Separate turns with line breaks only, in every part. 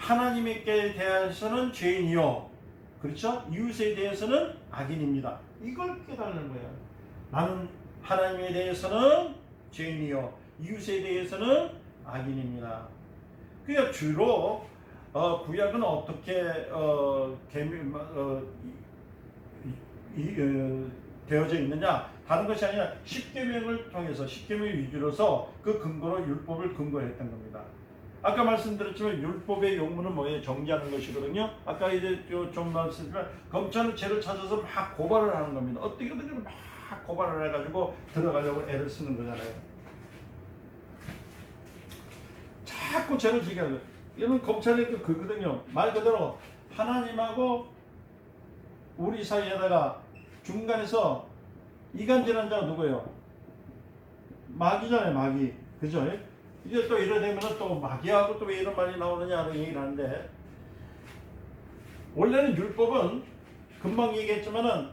하나님께 대해서는 죄인이요, 그렇죠? 이웃에 대해서는 악인입니다. 이걸 깨달는 거예요. 나는 하나님에 대해서는 죄인이요, 이웃에 대해서는 악인입니다. 그러니까 주로 구약은 어떻게 되어져 있느냐? 다른 것이 아니라 십계명을 통해서, 십계명 위주로서 그 근거로 율법을 근거했던 겁니다. 아까 말씀드렸지만 율법의 용무는 뭐예요? 정죄하는 것이거든요. 아까 이제 좀 말씀드렸지만 검찰은 죄를 찾아서 막 고발을 하는 겁니다. 어떻게든 막 고발을 해가지고 들어가려고 애를 쓰는 거잖아요. 자꾸 죄를 지게 하는 거예요. 이건 검찰의 그거든요. 말 그대로 하나님하고 우리 사이에다가 중간에서 이간질한 자가 누구예요? 마귀잖아요, 마귀. 그죠? 이제 또 이래 되면은 또 마귀하고 또 왜 이런 말이 나오느냐는 얘기를 하는데, 원래는 율법은 금방 얘기했지만은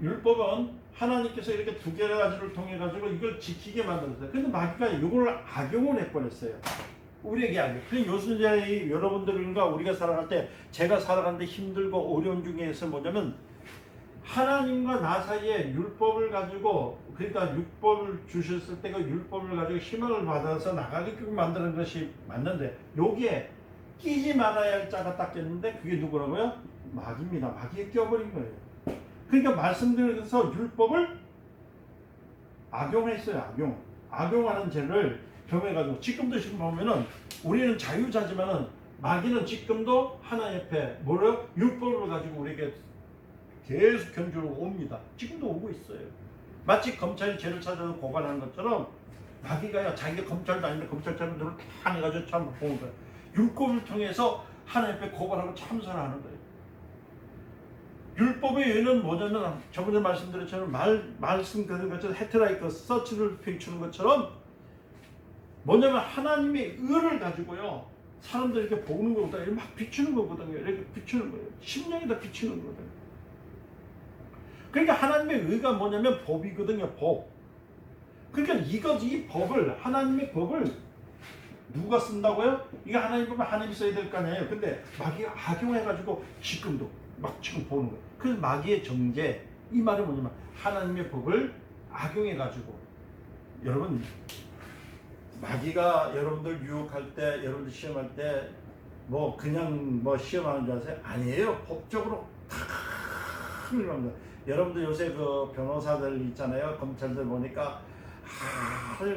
율법은 하나님께서 이렇게 두 가지를 통해 가지고 이걸 지키게 만들었어요. 근데 마귀가 이걸 악용을 해버렸어요. 우리에게 악용. 그래서 요즘 여러분들과 우리가 살아갈 때, 제가 살아가는데 힘들고 어려운 중에서 뭐냐면, 하나님과 나 사이에 율법을 가지고, 그러니까 율법을 주셨을 때 그 율법을 가지고 희망을 받아서 나가게끔 만드는 것이 맞는데, 여기에 끼지 말아야 할 자가 딱 꼈는데, 그게 누구라고요? 마귀입니다. 마귀에 껴버린 거예요. 그러니까 말씀드려서 율법을 악용했어요. 악용하는 죄를 겸해가지고, 지금도 지금 보면은 우리는 자유자지만은 마귀는 지금도 하나님 옆에 뭐래요? 율법을 가지고 우리에게 계속 견주로 옵니다. 지금도 오고 있어요. 마치 검찰이 죄를 찾아서 고발하는 것처럼 마귀가요, 자기가 검찰도 아닌데 검찰차들을 다 해가지고 참 보는 거예요. 율법을 통해서 하나님 앞에 고발하고 참선을 하는 거예요. 율법의 의는 뭐냐면, 저번에 말씀드렸처럼 말씀 그런 것처럼 헤트라이크 서치를 펼치는 것처럼 뭐냐면 하나님의 의를 가지고요, 사람들 이렇게 보는 것보다 이렇게 막 비추는 거거든요. 이렇게 비추는 거예요. 심령에다 비추는 거거든요. 그러니까 하나님의 의가 뭐냐면 법이거든요. 법. 그러니까 이 법을, 하나님의 법을 누가 쓴다고요? 이거 하나님 보면 하나님이 써야 될 거 아니에요. 근데 마귀가 악용해가지고 지금도 막 지금 보는 거예요. 그래서 마귀의 정죄, 이 말은 뭐냐면 하나님의 법을 악용해가지고, 여러분, 마귀가 여러분들 유혹할 때, 여러분들 시험할 때 뭐 그냥 뭐 시험하는 줄 아세요? 아니에요. 법적으로 다 합니다. 여러분들 요새 그 변호사들 있잖아요. 검찰들 보니까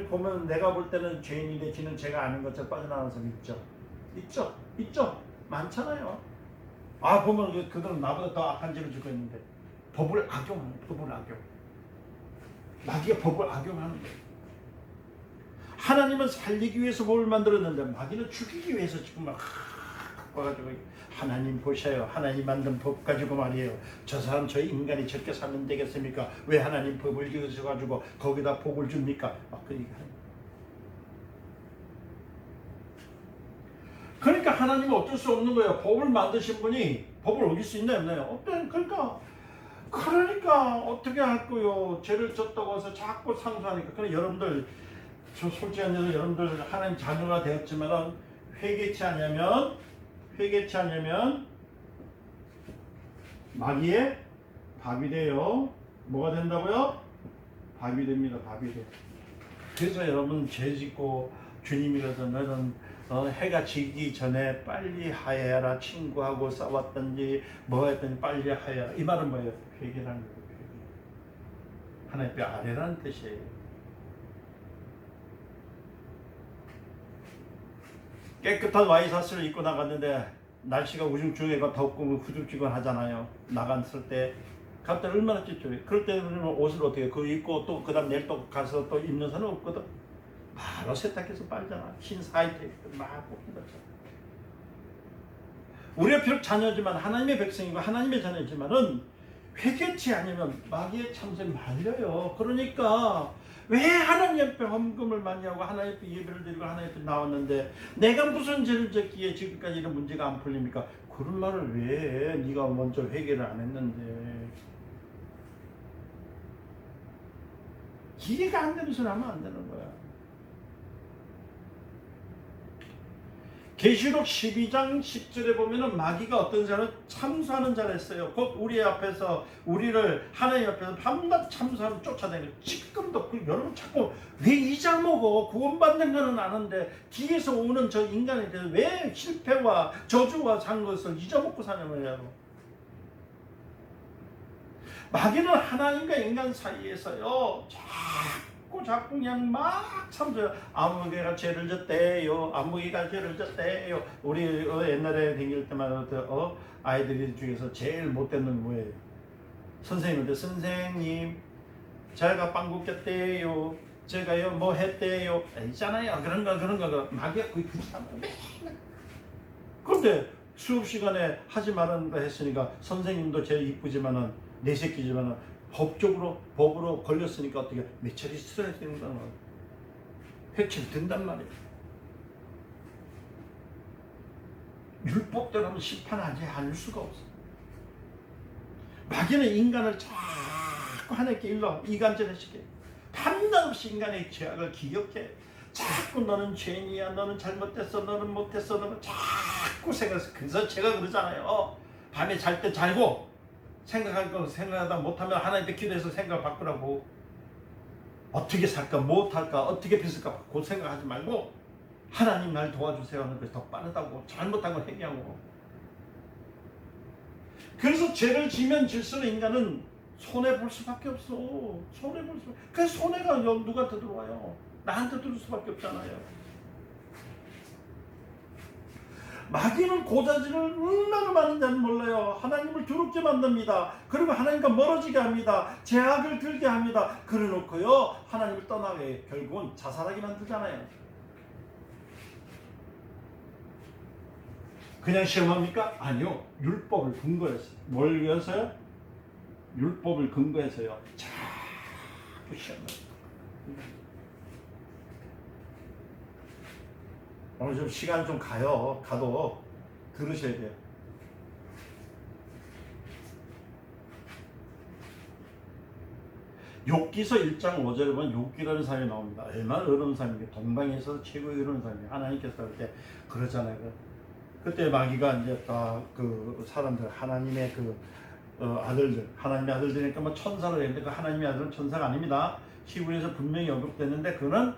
보면 내가 볼 때는 죄인인데 지는 죄가 아닌 것처럼 빠져나가는 사람 있죠. 많잖아요. 보면 그들은 나보다 더 악한 죄를 짓고 있는데 법을 악용하는, 마귀가 법을 악용하는 거예요. 하나님은 살리기 위해서 법을 만들었는데 마귀는 죽이기 위해서 지금 막 와가지고, 하나님 보셔요. 하나님 만든 법 가지고 말이에요. 저 사람, 저 인간이 저렇게 살면 되겠습니까? 왜 하나님 법을 지으셔가지고 거기다 복을 줍니까? 막 그 얘기하는 거예요. 그러니까 하나님은 어쩔 수 없는 거예요. 법을 만드신 분이 법을 어길 수 있나요? 없나요? 그러니까 어떻게 할 거요? 죄를 졌다고 해서 자꾸 상수하니까. 그럼 여러분들, 저 솔직히 말해서 여러분들 하나님 자녀가 되었지만 회개치 않으면 마귀의 밥이 돼요. 뭐가 된다고요? 밥이 됩니다. 밥이 돼. 그래서 여러분, 죄 짓고 주님이라도 너는 해가 지기 전에 빨리 하여라. 친구하고 싸웠든지 뭐 했든지 빨리 하여라. 이 말은 뭐예요? 회개라는 거예요. 회개. 하나님 뼈 아래라는 뜻이에요. 깨끗한 와이셔츠를 입고 나갔는데 날씨가 우중충해가 덥고 후줄지근 하잖아요. 나갔을 때 갑자기 얼마나 찝찝해. 그럴 때는 옷을 어떻게 그거 입고 또 그 다음 내일 또 가서 또 입는 사람은 없거든. 바로 세탁해서 빨잖아. 흰 사이트 막 입었잖아. 우리가 비록 자녀지만, 하나님의 백성이고 하나님의 자녀지만은 회개치 않으면 마귀의 참새 말려요. 그러니까 왜 하나님 옆에 헌금을 많이 하고 하나님 옆에 예배를 드리고 하나님 옆에 나왔는데 내가 무슨 죄를 졌기에 지금까지 이런 문제가 안 풀립니까? 그런 말을 왜 해? 네가 먼저 회개를 안 했는데. 이해가 안 되는 소리 하면 안 되는 거야. 계시록 12장 10절에 보면은 마귀가 어떤 자는 참수하는 자를 했어요. 곧 우리 앞에서 우리를 하나님 앞에서 밤낮 참수하는 쫓아다니는 지금도 여러분 자꾸 왜 이자 먹어? 구원받는 거는 아는데 뒤에서 오는 저 인간에 대해서 왜 실패와 저주와 산 것을 잊어먹고 사냐고요. 마귀는 하나님과 인간 사이에서요 자꾸 그냥 막 참줘요. 아무개가 죄를 졌대요. 아무개가 죄를 졌대요. 우리 옛날에 다닐 때마다 아이들 중에서 제일 못된 놈이 뭐예요? 선생님한테 선생님 제가 빵 굽겼대요. 제가요 뭐 했대요. 있잖아요. 그런 거 마귀가 거의 그렇잖아요. 그런데 수업 시간에 하지 말라는 했으니까 선생님도 제일 이쁘지만은 내 새끼지만은 법으로 걸렸으니까 어떻게 며칠 있어야 되는 거야. 회칠 된단 말이야. 율법대로 하면 심판하지 않을 수가 없어. 마귀는 인간을 자꾸 하나님께 일러 이간질을 시켜. 한없이 인간의 죄악을 기억해. 자꾸 너는 죄인이야, 너는 잘못됐어, 너는 못했어, 너는 자꾸 생각해서. 그래서 제가 그러잖아요. 밤에 잘 때 잘고 생각할 거 생각하다 못하면 하나님께 기도해서 생각 바꾸라고. 어떻게 살까, 못할까, 어떻게 빚을까 그 생각하지 말고 하나님 날 도와주세요 하는 것이 더 빠르다고. 잘못한 걸 회개하고. 그래서 죄를 지면 질수록 인간은 손해볼 수밖에 없어. 손해볼 수밖에. 그래서 손해가 누구한테 들어와요? 나한테 들을 수밖에 없잖아요. 마귀는 고자질을 얼마나 많은 자는 몰라요. 하나님을 두렵게 만듭니다. 그리고 하나님과 멀어지게 합니다. 죄악을 들게 합니다. 그래놓고요 하나님을 떠나게 결국은 자살하게 만들잖아요. 그냥 시험합니까? 아니요. 율법을 근거해서. 뭘 위해서요? 율법을 근거해서요. 자꾸 시험합니다. 오늘 좀 시간 좀 가도 들으셔야 돼요. 욥기서 1장 5절에 보면 욥기라는 사람이 나옵니다. 얼마나 어려운 사람이에요. 동방에서 최고의 어려운 사람이에요. 하나님께서 할 때 그러잖아요. 그때 마귀가 이제 다 그 사람들 하나님의 아들들, 하나님의 아들들이니까 뭐 천사를 했는데 그 하나님의 아들은 천사가 아닙니다. 히브리에서 분명히 언급됐는데 그는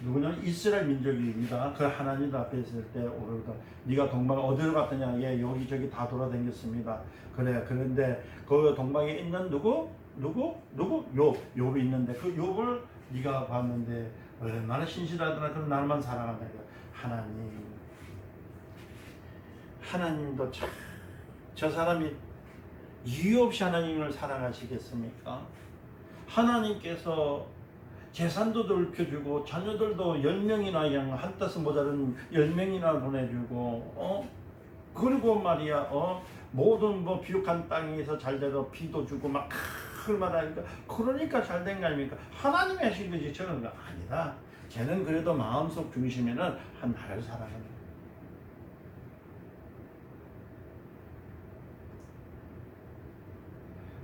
누구냐면 이스라엘 민족입니다. 그 하나님 앞에 있을 때 오르다 네가 동방 어디로 갔더냐? 예, 여기저기 다 돌아다녔습니다. 그래. 그런데 그 동방에 있는 누구? 욥이 있는데 그 욥을 네가 봤는데 얼마나 신실하더라. 그럼 나만 사랑한다. 하나님도 참 저 사람이 이유 없이 하나님을 사랑하시겠습니까? 하나님께서 재산도 넓혀주고 자녀들도 10명이나 그냥 한뜻은 모자른 10명이나 보내주고 그리고 말이야 모든 뭐 비옥한 땅에서 잘되도 비도 주고 막 얼마나 그러니까 잘된 거 아닙니까? 하나님이 하신 거지 저는 거 아니다. 쟤는 그래도 마음속 중심에는 한 나를 사랑하는 거야.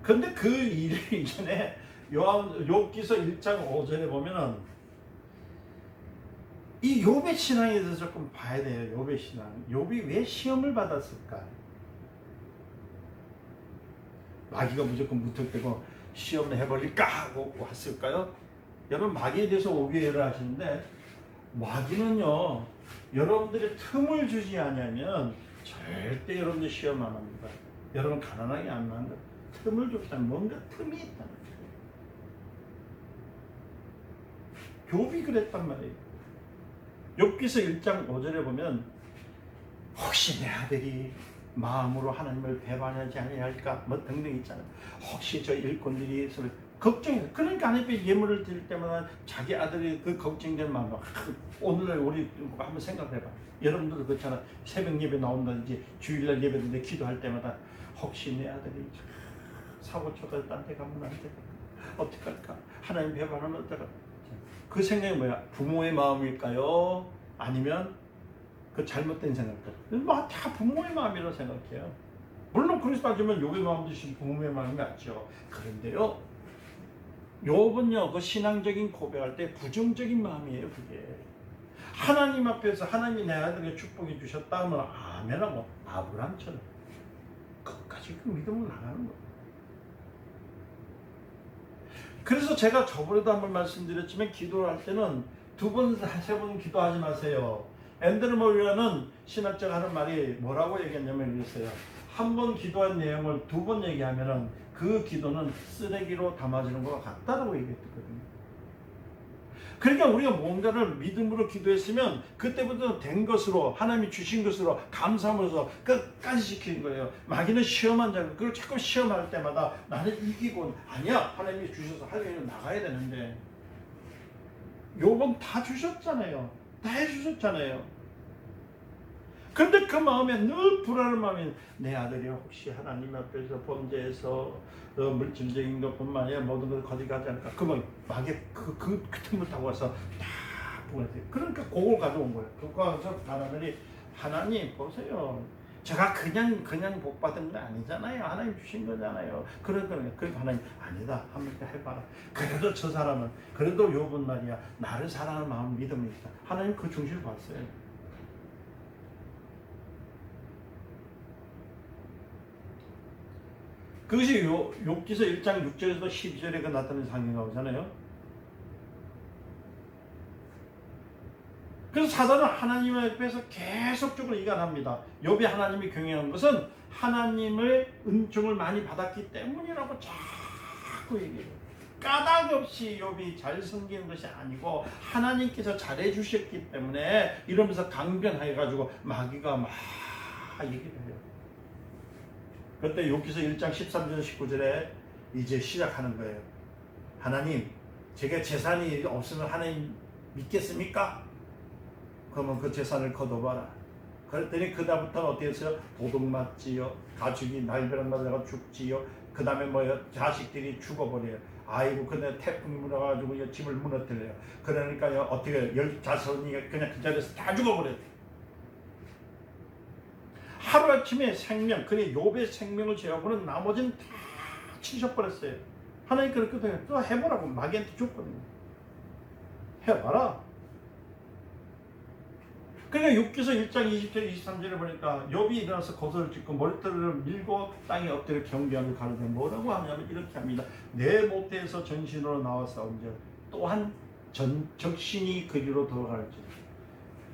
근데 그 일 이전에 욥기서 1장 5절에 보면은 이 욥의 신앙에 대해서 조금 봐야 돼요. 욥의 신앙. 욥이 왜 시험을 받았을까? 마귀가 무조건 무턱대고 시험을 해버릴까 하고 왔을까요? 여러분 마귀에 대해서 오해를 하시는데 마귀는요 여러분들의 틈을 주지 않으면 절대 여러분들 시험 안 합니다. 여러분 가난하게 안 만다. 틈을 줬다면 뭔가 틈이 있다는 거예요. 욥이 그랬단 말이에요. 욥기서 1장 5절에 보면 혹시 내 아들이 마음으로 하나님을 배반하지 아니할까 뭐 등등 있잖아요. 혹시 저 일꾼들이 걱정해요. 그러니까 하나님께 예물을 드릴 때마다 자기 아들이 그 걱정된 마음으로 오늘날 우리 한번 생각해봐. 여러분들도 그렇잖아. 새벽 예배 나온다든지 주일날 예배인데 기도할 때마다 혹시 내 아들이 사고 쳐서 딴 데 가면 안 돼. 어떡할까? 하나님 배반하면 어떡할까? 그 생각이 뭐야? 부모의 마음일까요? 아니면 그 잘못된 생각일까요? 다 부모의 마음이라고 생각해요. 물론 그렇게 따지면 욥의 마음도 부모의 마음이 맞죠. 그런데요, 욥은요 그 신앙적인 고백할 때 부정적인 마음이에요. 그게 하나님 앞에서 하나님이 내 아들에게 축복해 주셨다 하면 아멘하고 아브라함처럼 끝까지 그 믿음으로 나가는 거예요. 그래서 제가 저번에도 한번 말씀드렸지만 기도를 할 때는 2번, 3번 기도하지 마세요. 앤드류 모리라는 신학자가 하는 말이 뭐라고 얘기했냐면 이랬어요. 한 번 기도한 내용을 2번 얘기하면은 그 기도는 쓰레기로 담아지는 것과 같다라고 얘기했거든요. 그러니까 우리가 뭔가를 믿음으로 기도했으면 그때부터 된 것으로 하나님이 주신 것으로 감사하면서 끝까지 지키는 거예요. 마귀는 시험한 자를 그걸 자꾸 시험할 때마다 나는 이기고 아니야 하나님이 주셔서 하루에는 나가야 되는데 요번 다 주셨잖아요. 다 해주셨잖아요. 근데 그 마음에 늘 불안한 마음이 내 아들이 혹시 하나님 앞에서 범죄해서 물질적인 것뿐만 아니라 모든 것을 거짓하지 않을까. 그러면 마귀 그 틈을 타고 와서 다 보내세요. 그러니까 그걸 가져온 거예요. 그거 가서 하나님이 하나님 보세요. 제가 그냥 복 받은 거 아니잖아요. 하나님 주신 거잖아요. 그러니까 하나님 아니다. 한번 해봐라. 그래도 저 사람은 그래도 요번 말이야 나를 사랑하는 마음 믿음이 있다. 하나님 그 중심을 봤어요. 그것이 욥기서 1장 6절에서 12절에 그 나타나는 상황이 나오잖아요. 그래서 사단은 하나님 앞에서 계속적으로 이간합니다. 욥이 하나님이 경외한 것은 하나님의 은총을 많이 받았기 때문이라고 자꾸 얘기해요. 까닭 없이 욥이 잘 섬기는 것이 아니고 하나님께서 잘해 주셨기 때문에 이러면서 강변해가지고 마귀가 막 얘기를 해요. 그때 욥기서 1장 13절 19절에 이제 시작하는 거예요. 하나님, 제가 재산이 없으면 하나님 믿겠습니까? 그러면 그 재산을 거둬봐라. 그랬더니 그다음부터 어떻게 했어요? 도둑 맞지요. 가축이 날벼락 맞아가 죽지요. 그 다음에 뭐요? 자식들이 죽어버려요. 아이고 근데 태풍이 불어가지고 집을 무너뜨려요. 그러니까요 어떻게 자손이 그냥 그 자리에서 다 죽어버려요. 하루아침에 생명, 그래 욥의 생명을 제어하고는 나머지는 다 치셔버렸어요. 하나님 그랬거든요. 또 해보라고 마귀한테 줬거든요. 해봐라. 그러니까 욥기서 1장 20절 23절에 보니까 욥이 일어나서 거설을 짓고 머리털을 밀고 땅에 엎드려 경배하며 가르쳐 뭐라고 하냐면 이렇게 합니다. 내 모태에서 전신으로 나와서 언제 또한 적신이 그리로 돌아갈지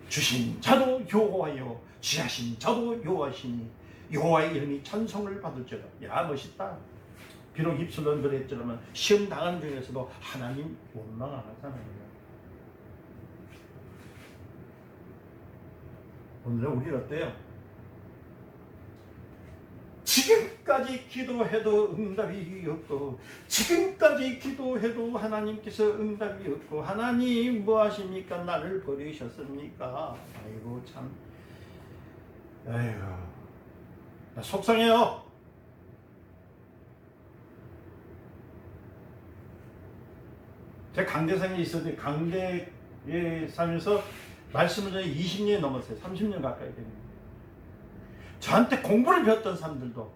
주신 자도 여호와여 지하신 자도 여호와시니 여호와의 이름이 찬송을 받을지어다. 야 멋있다. 비록 입술로는 그랬지만 시험 당하는 중에서도 하나님 원망 안 하잖아요. 오늘은 우리 어때요? 지금까지 기도해도 응답이 없고 지금까지 기도해도 하나님께서 응답이 없고 하나님 뭐 하십니까? 나를 버리셨습니까? 아이고 참 아이고 나 속상해요. 제 강대상에 있었는데 강대에 살면서 말씀을 전에 20년이 넘었어요. 30년 가까이 됩니다. 저한테 공부를 배웠던 사람들도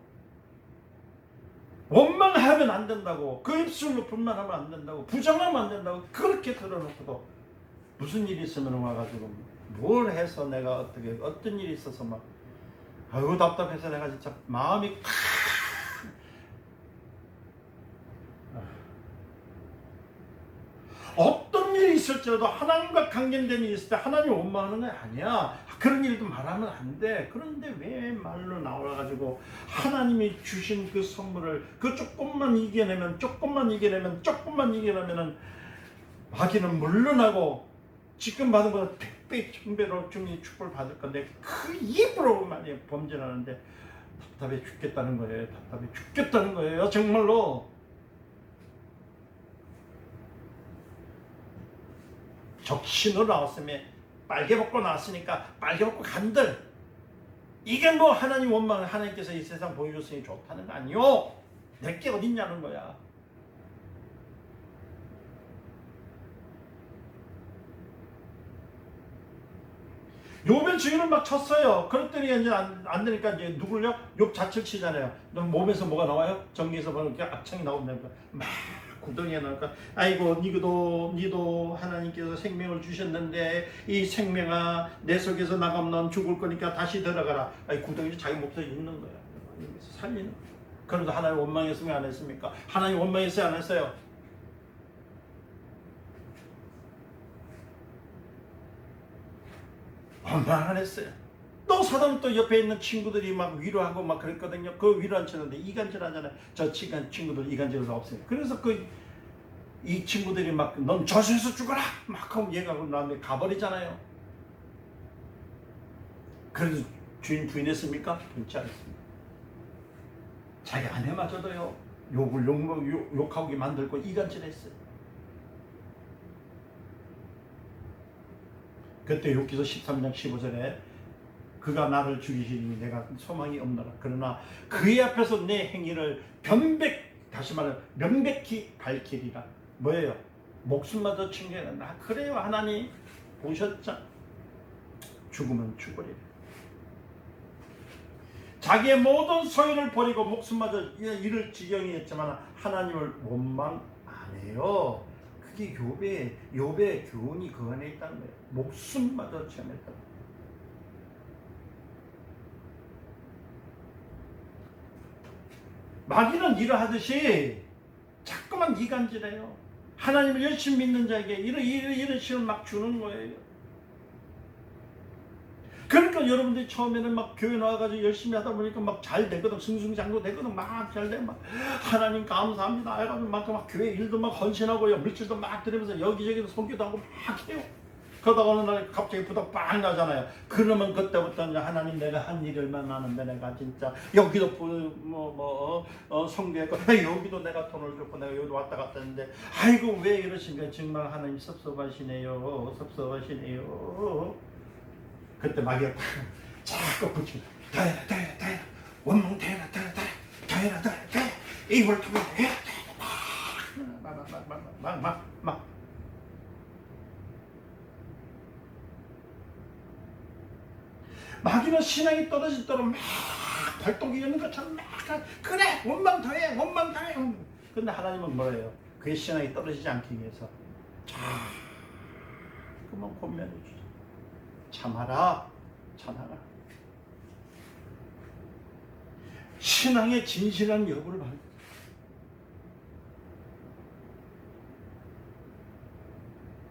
원망하면 안 된다고 그 입술로 불만하면 안 된다고 부정하면 안 된다고 그렇게 들어놓고도 무슨 일이 있으면 와가지고 뭘 해서 내가 어떤 일이 있어서 막 아이고 답답해서 내가 진짜 마음이 어떤 일이 있을지라도 하나님과 관계된 일이 있을 때 하나님 원망하는 건 아니야. 그런 일도 말하면 안 돼. 그런데 왜 말로 나와가지고 하나님이 주신 그 선물을 그 조금만 이겨내면은 마귀는 물러나고 지금 받은 것보다 100배, 1000배로 중이 축복을 받을 건데 그 입으로 많이 범죄하는데 답답해 죽겠다는 거예요. 답답해 죽겠다는 거예요. 정말로. 적신으로 나왔으면 빨개 벗고 나왔으니까 빨개 벗고 간들 이게 뭐 하나님 원망을 하나님께서 이 세상 보여줬으니 좋다는 거 아니요. 내게 어딨냐는 거야. 욥의 주인은 막 쳤어요. 그랬더니 이제 안 되니까 이제 누굴요? 욥 자체를 치잖아요. 몸에서 뭐가 나와요? 전기에서 보면 이렇게 악창이 나온다니까 막 구덩이에 넣을까? 아이고 니도 하나님께서 생명을 주셨는데 이 생명아 내 속에서 나가면 넌 죽을 거니까 다시 들어가라. 아이 구덩이에 자기 목소리 있는 거야. 여기서 살리는 거야. 그래도 하나님 원망했으면 안 했습니까? 하나님 원망했어요 안 했어요? 원망 안 했어요. 또 사람 또 옆에 있는 친구들이 막 위로하고 막 그랬거든요. 그 위로한 치는데 이간질하잖아요. 저 친구들 이간질은 없어요. 그래서 이 친구들이 막 넌 저수에서 죽어라 막 하면 얘가 나한테 가버리잖아요. 그래서 주인 부인했습니까? 그렇지 않습니다. 자기 아내마저도요 욕하게 만들고 이간질했어요. 그때 욥기서 13장 15절에 그가 나를 죽이시니 내가 소망이 없노라. 그러나 그의 앞에서 내 행위를 다시 말해 명백히 밝히리라. 뭐예요? 목숨마저 챙겨야 그래요. 하나님 보셨죠? 죽으면 죽으리라. 자기의 모든 소유를 버리고 목숨마저 잃을 지경이 했지만 하나님을 원망 안 해요. 그게 욥의 교훈이 그 안에 있다는 거예요. 목숨마저 체험했다. 마귀는 이러하듯이 자꾸만 이간질해요. 하나님을 열심히 믿는 자에게 이런 시험을 막 주는 거예요. 그러니까 여러분들이 처음에는 막 교회 나와가지고 열심히 하다 보니까 막 잘 되거든. 승승장구 되거든. 막 잘 돼. 막 하나님 감사합니다. 해가지고 막 교회 일도 막 헌신하고요. 물질도 막 들으면서 여기저기도 선교도 하고 막 해요. 그러다가 어느 날 갑자기 부닥 빵 나잖아요. 그러면 그때부터 이제 하나님 내가 한 일이 얼마나 많은데 내가 진짜 여기도 성교했고 여기도 내가 돈을 줬고 내가 여기도 왔다 갔다 했는데 아이고 왜 이러신가 정말 하나님 섭섭하시네요. 그때 마귀가 자꾸 붙이고 다해라 원망 다해라 이걸 통해 막 마귀는 신앙이 떨어지도록 막 발동기 여는 것처럼 막 그래 원망 더해 근데 하나님은 뭐래요? 그의 신앙이 떨어지지 않기 위해서 자꾸만 권면해 주죠. 참아라. 신앙의 진실한 여부를 봐.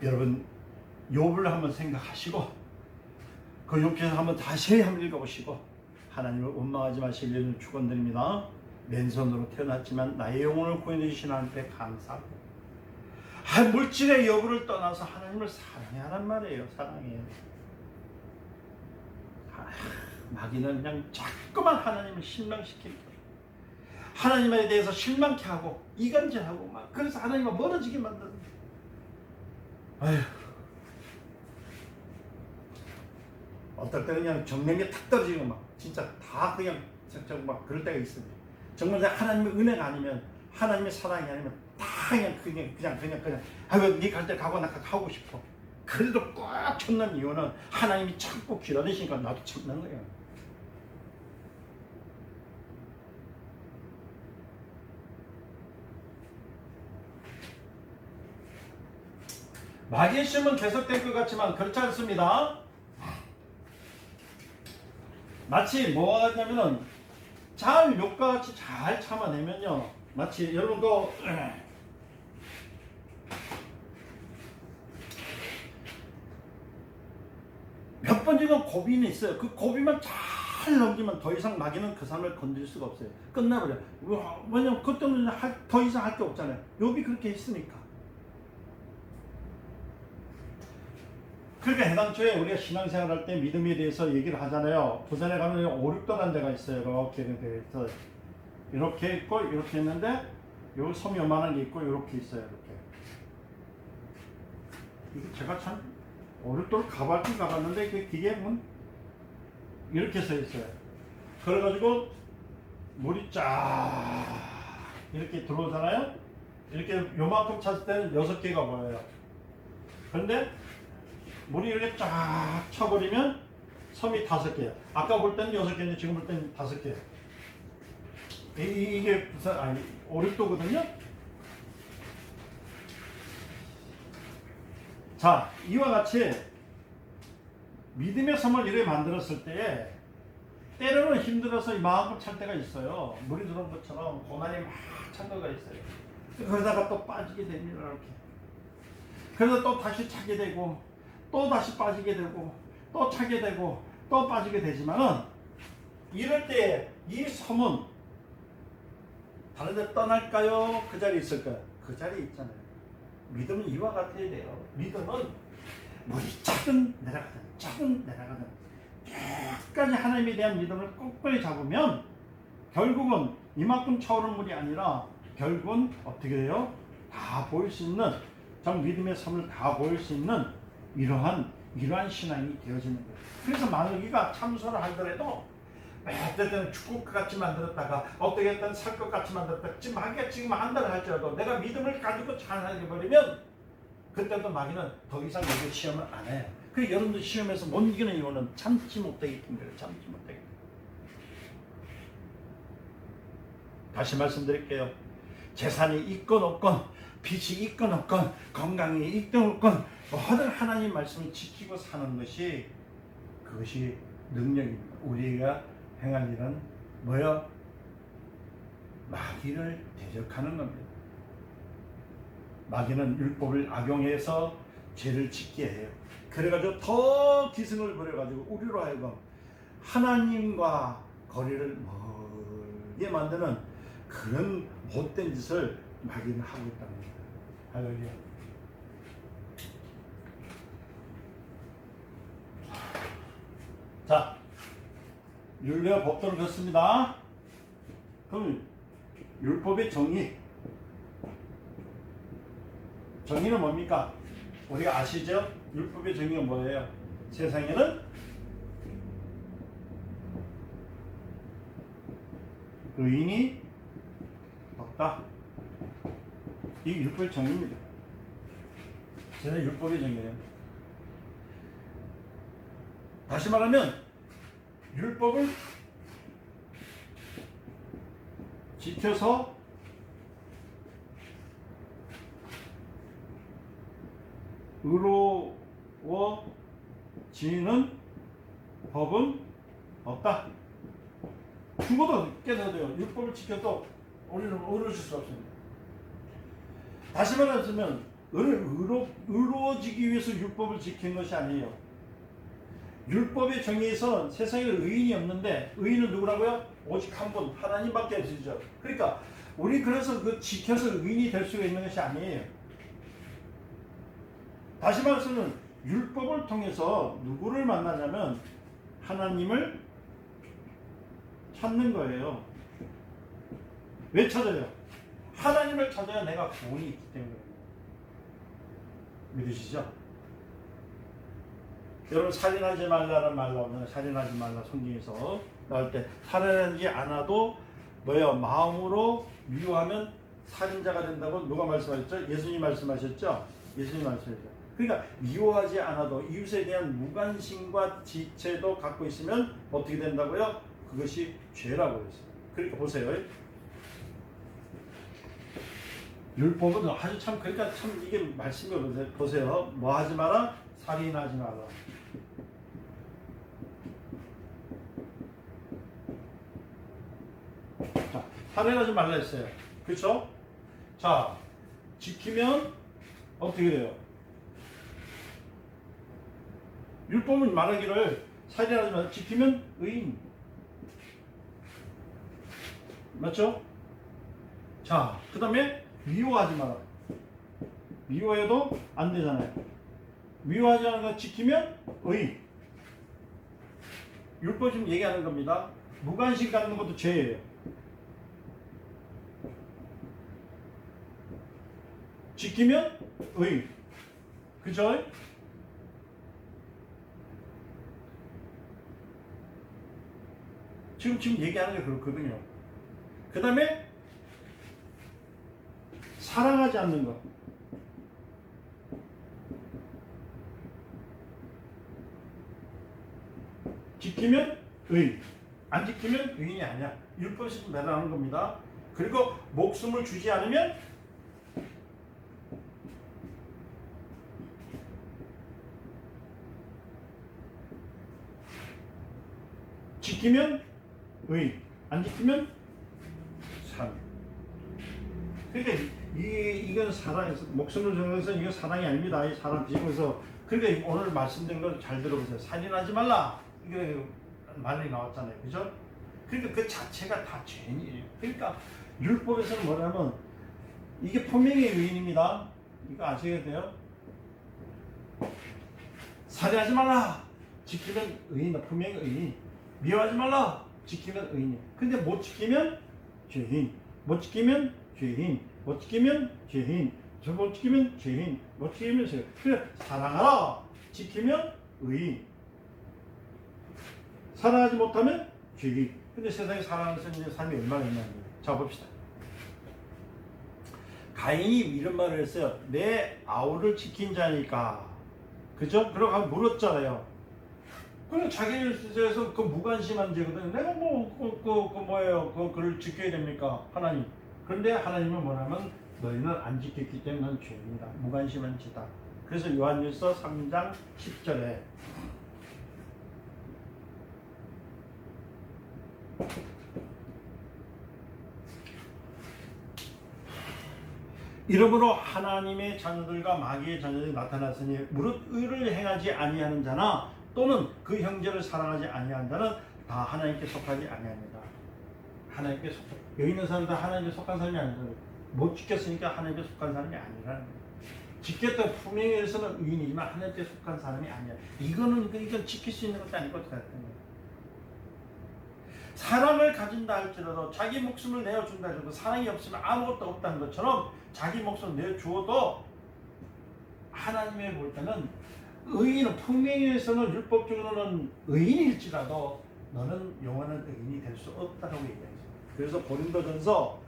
여러분 욥을 한번 생각하시고 그 욥기서 한번 다시 한번 읽어보시고 하나님을 원망하지 마시려는 축원드립니다. 맨손으로 태어났지만 나의 영혼을 구원해 주신 하나님께 감사하고 물질의 여부를 떠나서 하나님을 사랑해야 하란 말이에요. 사랑해요. 마귀는 그냥 자꾸만 하나님을 실망시키고 하나님에 대해서 실망케 하고 이간질하고 막 그래서 하나님과 멀어지게 만드는 아휴 어떨 때 그냥 정령이 탁 떨어지고 막 진짜 다 그냥 막 그럴 때가 있습니다. 정말 하나님의 은혜가 아니면 하나님의 사랑이 아니면 다 그냥 아이고 네 갈 때 가고 나 가고 싶어. 그래도 꼭 참는 이유는 하나님이 참고 기다리시니까 나도 참는 거예요. 마귀의 시험은 계속될 것 같지만 그렇지 않습니다. 마치 뭐가 같냐면은 잘 욕과 같이 잘 참아내면요. 마치 여러분 몇 번이나 고비는 있어요. 그 고비만 잘 넘기면 더 이상 마귀는 그 사람을 건드릴 수가 없어요. 끝나버려요. 왜냐면 그것 때문에 더 이상 할 게 없잖아요. 욥이 그렇게 했으니까. 그러니까 해당초에 우리가 신앙생활 할 때 믿음에 대해서 얘기를 하잖아요. 부산에 가면 오륙도라는 데가 있어요. 이렇게 돼서 이렇게 있고 이렇게 있는데 요 섬이 요만한 게 있고 이렇게 있어요. 이렇게. 이거 제가 참 오륙도를 가봤는데 그 기계에 보면 이렇게 써 있어요. 그래가지고 물이 쫙 이렇게 들어오잖아요. 이렇게 요만큼 찼을 때는 6개가 보여요. 그런데 물이 이렇게 쫙 차버리면 섬이 5개야. 아까 볼 때는 6개인데 지금 볼 때는 5개야. 이게 오륙도거든요. 자, 이와 같이 믿음의 섬을 이렇게 만들었을 때에 때로는 힘들어서 이만큼 찰 때가 있어요. 물이 들어온 것처럼 고난이 막 찬 거가 있어요. 그러다가 또 빠지게 됩니다. 이렇게. 그래서 또 다시 차게 되고 또 다시 빠지게 되고 또 차게 되고 또 빠지게 되지만은 이럴 때 이 섬은 다른 데 떠날까요? 그 자리에 있을까요? 그 자리에 있잖아요. 믿음은 이와 같아야 돼요. 믿음은 물이 차든 내려가든 차든 내려가든 끝까지 하나님에 대한 믿음을 ቁቁ이 잡으면 결국은 이만큼 차오르는 물이 아니라 결국은 어떻게 돼요? 다 보일 수 있는 정 믿음의 섬을 다 보일 수 있는 이러한 신앙이 되어지는 거예요. 그래서 마귀가 참소를 하더라도 어떨 때는 축구 같이 만들었다가 어떻게 때는 살 것 같이 만들었다가 지금 마귀가 지금 한다고 할지라도 내가 믿음을 가지고 잘하게 버리면 그때도 마귀는 더 이상 여기 시험을 안 해요. 그래서 여러분들 시험에서 못 이기는 이유는 참지 못하기 때문에 참지 못하기 때문에. 다시 말씀드릴게요. 재산이 있건 없건 빚이 있건 없건 건강이 있건 없건 모든 하나님 말씀을 지키고 사는 것이 그것이 능력입니다. 우리가 행할 일은 뭐요? 마귀를 대적하는 겁니다. 마귀는 율법을 악용해서 죄를 짓게 해요. 그래가지고 더 기승을 부려가지고 우리로 하여금 하나님과 거리를 멀게 만드는 그런 못된 짓을 마귀는 하고 있다는 겁니다. 할렐루야. 자, 율례와 법도를 줬습니다. 그럼 율법의 정의는 뭡니까? 우리가 아시죠? 율법의 정의가 뭐예요? 세상에는 의인이 없다. 이 율법의 정의입니다. 세상 율법의 정의예요. 다시 말하면 율법을 지켜서 의로워지는 법은 없다. 죽어도 깨달아요. 율법을 지켜도 우리는 의로워질 수 없습니다. 다시 말하자면 의로워지기 위해서 율법을 지킨 것이 아니에요. 율법의 정의에서 세상에 의인이 없는데 의인은 누구라고요? 오직 한 분, 하나님밖에 없으시죠. 그러니까 우리 그래서 그 지켜서 의인이 될 수가 있는 것이 아니에요. 다시 말해서는 율법을 통해서 누구를 만나냐면 하나님을 찾는 거예요. 왜 찾아요? 하나님을 찾아야 내가 구원이 있기 때문에. 믿으시죠? 여러분 살인하지 말라는 말 나오잖아요. 살인하지 말라 성경에서 나올 때 살인하지 않아도 뭐예요? 마음으로 미워하면 살인자가 된다고 누가 말씀하셨죠? 예수님 말씀하셨죠? 예수님 말씀하셨죠. 그러니까 미워하지 않아도 이웃에 대한 무관심과 지체도 갖고 있으면 어떻게 된다고요? 그것이 죄라고 했어요. 그러니까 보세요. 율법은 아주 참 그러니까 참 이게 말씀을 보세요. 뭐 하지 마라? 살인하지 마라. 자, 살인하지 말라 했어요. 그렇죠? 자, 지키면 어떻게 돼요? 율법은 말하기를 살인하지 마라. 지키면 의인. 맞죠? 자, 그 다음에 미워하지 마라. 미워해도 안 되잖아요. 미워하지 않는 거 지키면 의인. 율법 지금 얘기하는 겁니다. 무관심 갖는 것도 죄예요. 지키면 의인. 그죠? 지금 얘기하는 게 그렇거든요. 그 다음에 사랑하지 않는 것. 지키면 의인, 안 지키면 의인이 아니야. 율법에서 매달하는 겁니다. 그리고 목숨을 주지 않으면 지키면 의, 안 지키면 산. 그러니까 이건 사랑에서 목숨을 정해서 이건 사랑이 아닙니다. 이 사랑 지금서 그러니까 오늘 말씀드린 걸 잘 들어보세요. 살인하지 말라. 이게 말이 나왔잖아요, 그죠? 그러니까 그 자체가 다 죄인이에요. 그러니까 율법에서는 뭐냐면 이게 분명히 의인입니다. 이거 아셔야 돼요. 살인하지 말라. 지키면 의인, 분명히 의인. 미워하지 말라. 지키면 의인이에요. 근데 못 지키면 죄인. 못 지키면 죄인. 못 지키면 죄인. 못 지키면 죄인. 못 지키면 죄인. 그래 사랑하라. 지키면 의인. 사랑하지 못하면 죄인. 근데 세상에 사랑하는 사람이 얼마나 있냐는 거예요. 자 봅시다. 가인이 이런 말을 했어요. 내 아우를 지킨 자니까. 그죠? 그러고 물었잖아요. 그럼 자기에서 그 무관심한 죄거든. 내가 뭐예요? 그걸 지켜야 됩니까? 하나님. 그런데 하나님은 뭐냐면 너희는 안 지켰기 때문에 넌 죄인이다. 무관심한 죄다. 그래서 요한일서 3장 10절에 이러므로 하나님의 자녀들과 마귀의 자녀들이 나타났으니 무릇 의를 행하지 아니하는 자나 또는 그 형제를 사랑하지 아니하는 자는 다 하나님께 속하지 아니합니다. 하나님께 여기 있는 사람은 다 하나님께 속한 사람이 아니죠. 못 지켰으니까 하나님께 속한 사람이 아니라는 거예요. 지켰던 품행에서는 의인이지만 하나님께 속한 사람이 아니야. 이건 지킬 수 있는 것도 아니고 어떻게 할 거예요. 사랑을 가진다 할지라도 자기 목숨을 내어준다 할지라도 사랑이 없으면 아무것도 없다는 것처럼 자기 목숨을 내어주어도 하나님의 볼 때는 의인은 풍명에서는 율법적으로는 의인일지라도 너는 영원한 의인이 될 수 없다고 얘기하죠. 그래서 고린도전서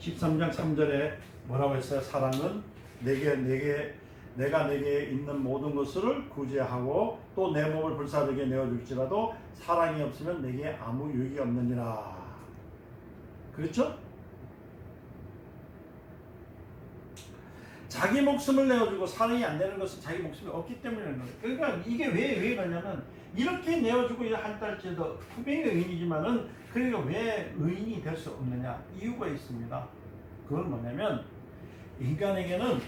13장 3절에 뭐라고 했어요? 사랑은 내가 내게 있는 모든 것을 구제하고 또 내 몸을 불사르게 내어줄지라도 사랑이 없으면 내게 아무 유익이 없느니라. 그렇죠? 자기 목숨을 내어주고 사랑이 안 되는 것은 자기 목숨이 없기 때문이라는 거예요. 그러니까 이게 왜 그러냐면 이렇게 내어주고 한다 할지라도 분명히 의인이지만은 그러니까 왜 의인이 될 수 없느냐 이유가 있습니다. 그건 뭐냐면 인간에게는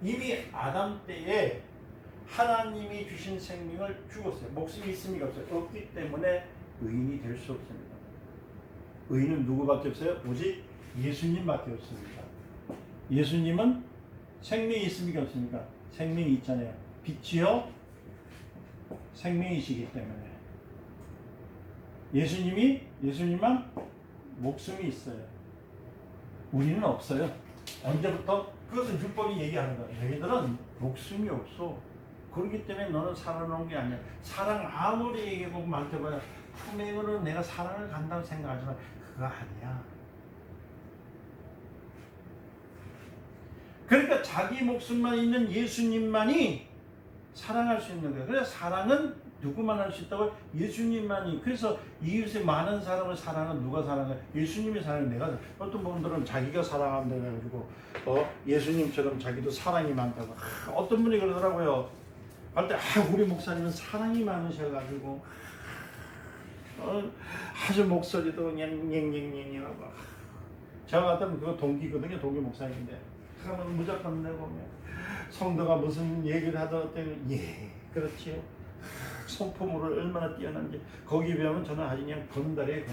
이미 아담 때에 하나님이 주신 생명을 죽었어요. 목숨이 있습니까? 없어요? 없기 때문에 의인이 될 수 없습니다. 의인은 누구밖에 없어요? 오직 예수님밖에 없습니다. 예수님은 생명이 있습니까? 없습니까? 생명이 있잖아요. 빛이요 생명이시기 때문에 예수님만 목숨이 있어요. 우리는 없어요. 언제부터? 그것은 율법이 얘기하는 거예요. 너희들은 목숨이 없어. 그렇기 때문에 너는 살아놓은 게 아니야. 사랑 아무리 얘기해보고 말해봐야 품행으로 내가 사랑을 간다고 생각하지만 그거 아니야. 그러니까 자기 목숨만 있는 예수님만이 사랑할 수 있는 거예요. 그래서 사랑은 누구만 할 수 있다고? 예수님만이. 그래서 이웃의 많은 사람을 사랑은 누가 사랑해? 예수님이 사랑해. 내가 어떤 분들은 자기가 사랑한다 해가지고 예수님처럼 자기도 사랑이 많다고. 어떤 분이 그러더라고요. 할 때 우리 목사님은 사랑이 많으셔가지고 아주 목소리도 냥냥냥냥하고 제가 같으면 그거 동기거든요. 동기 목사님인데 그러면 무조건 내고 성도가 무슨 얘기를 하더라도 예 그렇지요. 성품으로 얼마나 뛰어난지 거기에 비하면 저는 아주 그냥 건달이에요.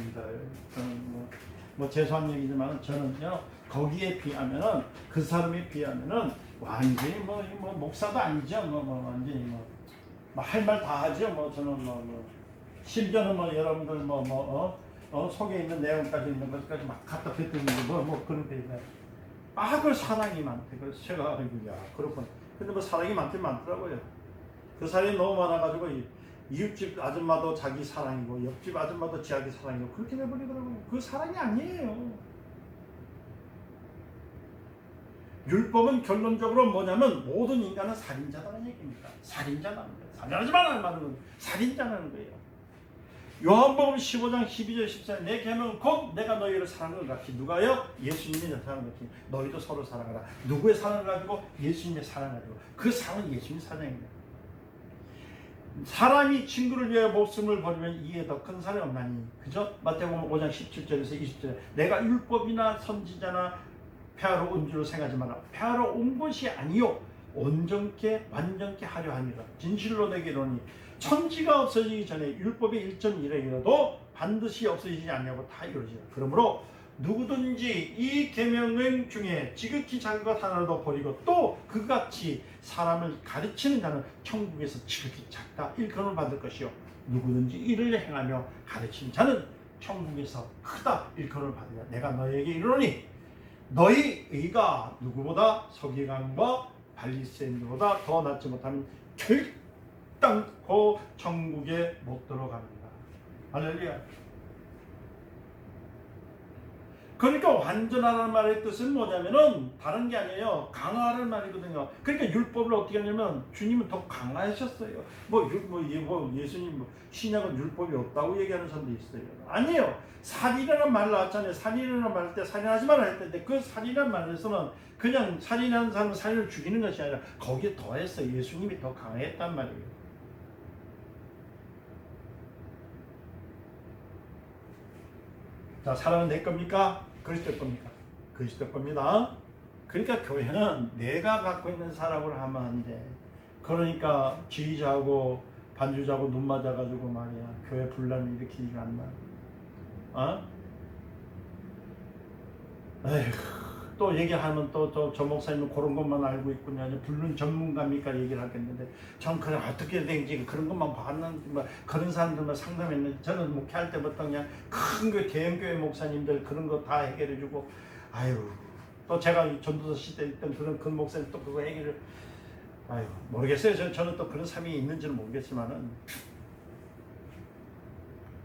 저는 뭐 죄송한 얘기지만 저는요 거기에 비하면은 그 사람에 비하면은 완전히 뭐 목사도 아니죠. 완전히 할 말 다 하죠. 저는 심지어는 여러분들 속에 있는 내용까지 있는 것까지 막 갖다 뱉는 그런 데인데 그 사랑이 많대. 그래서 제가 야 그렇구나. 근데 사랑이 많더라고요. 그 사람이 너무 많아가지고 이웃집 아줌마도 자기 사랑이고 옆집 아줌마도 자기 사랑이고 그렇게 돼버리더라고요. 그 사랑이 아니에요. 율법은 결론적으로 뭐냐면 모든 인간은 살인자라는 얘기입니다. 살인자라는 거예요. 살인하지 말라는 말은 살인자라는 거예요. 요한복음 15장 12절 14절 내 계명은 곧 내가 너희를 사랑을 같이 누가요? 예수님이 내 사랑을 같이 너희도 서로 사랑하라. 누구의 사랑을 가지고? 예수님의 사랑을 가지고. 그 사랑은 예수님의 사랑입니다. 사람이 친구를 위하여 목숨을 버리면 이에 더 큰 사랑이 없나니. 그죠? 마태복음 5장 17절에서 20절에 내가 율법이나 선지자나 폐하러 온 줄을 생각하지 마라. 폐하러 온 것이 아니요 온전케 완전케 하려 함이라. 진실로 내게 이르노니 천지가 없어지기 전에 율법의 1.1획이라도 반드시 없어지지 않냐고 다 이루어지라. 그러므로 누구든지 이 계명령 중에 지극히 작은 것 하나라도 버리고 또 그같이 사람을 가르치는 자는 천국에서 지극히 작다 일컬음을 받을 것이요 누구든지 이를 행하며 가르치는 자는 천국에서 크다 일컬음을 받으라. 내가 너희에게 이르노니 너희 의가 누구보다 서기관과 바리새인보다 더 낫지 못하면 결단코 천국에 못 들어갑니다. 할렐루야. 그러니까 완전하다는 말의 뜻은 뭐냐면은 다른 게 아니에요. 강화하는 말이거든요. 그러니까 율법을 어떻게 하냐면 주님은 더 강화하셨어요. 예수님 신약은 율법이 없다고 얘기하는 사람도 있어요. 아니에요. 살인이라는 말 나왔잖아요. 살인이라는 말 할 때 살인하지 말라 했는데 그 살인이라는 말에서는 그냥 살인하는 사람은 살인을 죽이는 것이 아니라 거기에 더해서 예수님이 더 강화했단 말이에요. 자, 사랑은 내 겁니까? 그리스도 겁니까? 그리스도 겁니다. 그러니까 교회는 내가 갖고 있는 사랑을 하면 안 돼. 그러니까 지휘자하고 반주자하고 눈 맞아가지고 말이야 교회 분란을 일으키지가 않나. 어? 에휴, 또 얘기하면 또 저 목사님은 그런 것만 알고 있군요. 불륜 전문가입니까 얘기를 하겠는데 전 그냥 어떻게 된지 그런 것만 봤는데 뭐 그런 사람들만 상담했는데 저는 목회할 때부터 그냥 큰 교회 대형교회 목사님들 그런 거 다 해결해주고 아유 또 제가 전도사 시대 있던 그 목사님 또 그거 해결을 아유 모르겠어요. 저는 또 그런 삶이 있는지는 모르겠지만은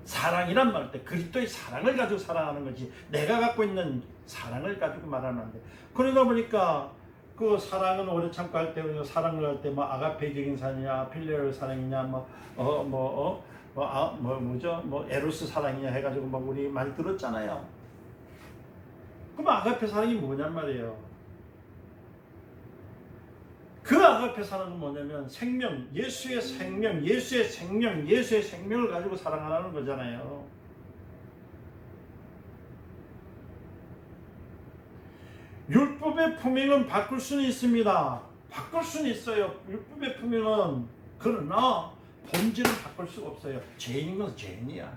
사랑이란 말 때 그리스도의 사랑을 가지고 사랑하는 거지 내가 갖고 있는 사랑을 가지고 말하면 안 돼. 그러다 보니까 그 사랑은 오래 참고 할 때 사랑을 할 때 뭐 아가페적인 사랑이냐 필레오 사랑이냐 뭐 에로스 사랑이냐 해가지고 막 우리 많이 들었잖아요. 그럼 아가페 사랑이 뭐냔 말이에요. 그 아가페 사랑은 뭐냐면 생명, 예수의 생명, 예수의 생명, 예수의 생명을 가지고 사랑하는 거잖아요. 율법의 품행은 바꿀 수는 있습니다. 바꿀 수는 있어요. 율법의 품행은. 그러나 본질은 바꿀 수가 없어요. 죄인인 건 죄인이야.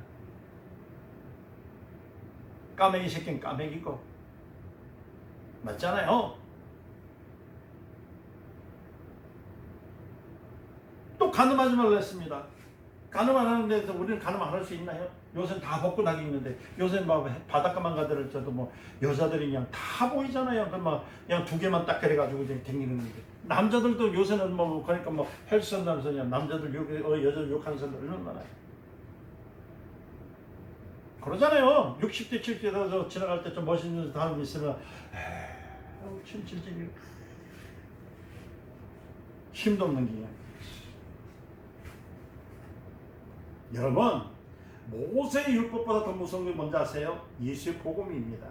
까매기 새끼는 까매기고. 맞잖아요. 또 간음하지 말라 했습니다. 간음 안 하는 데서 우리는 간음 안 할 수 있나요? 요새는 다 벗고 다니는데 요새는 막 바닷가만 가더라도 뭐 여자들이 그냥 다 보이잖아요. 그냥 두 개만 딱 그래가지고 이제 댕기는 건데 남자들도 요새는 뭐 그러니까 뭐 헬스한다면서 그냥 남자들 여자들 욕하는 사람들 얼마나 많아요. 그러잖아요. 60대 70대 지나갈 때 좀 멋있는 사람이 있으면 칠칠질 힘도 없는 게 여러분 모세의 율법보다 더 무서운 게 뭔지 아세요? 예수의 복음입니다.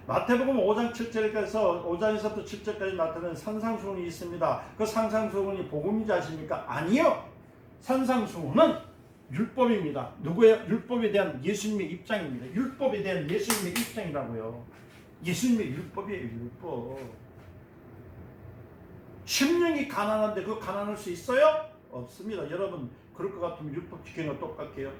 마태복음 5장 7절에서 5장에서부터 7절까지 나타나는 산상수훈이 있습니다. 그 산상수훈이 복음인지 아십니까? 아니요. 산상수훈은 율법입니다. 누구예요? 율법에 대한 예수님의 입장입니다. 율법에 대한 예수님의 입장이라고요. 예수님의 율법이에요. 율법. 심령이 가난한데 그 가난할 수 있어요? 없습니다. 여러분 그럴 것 같으면 율법 지키는 거 똑같게요.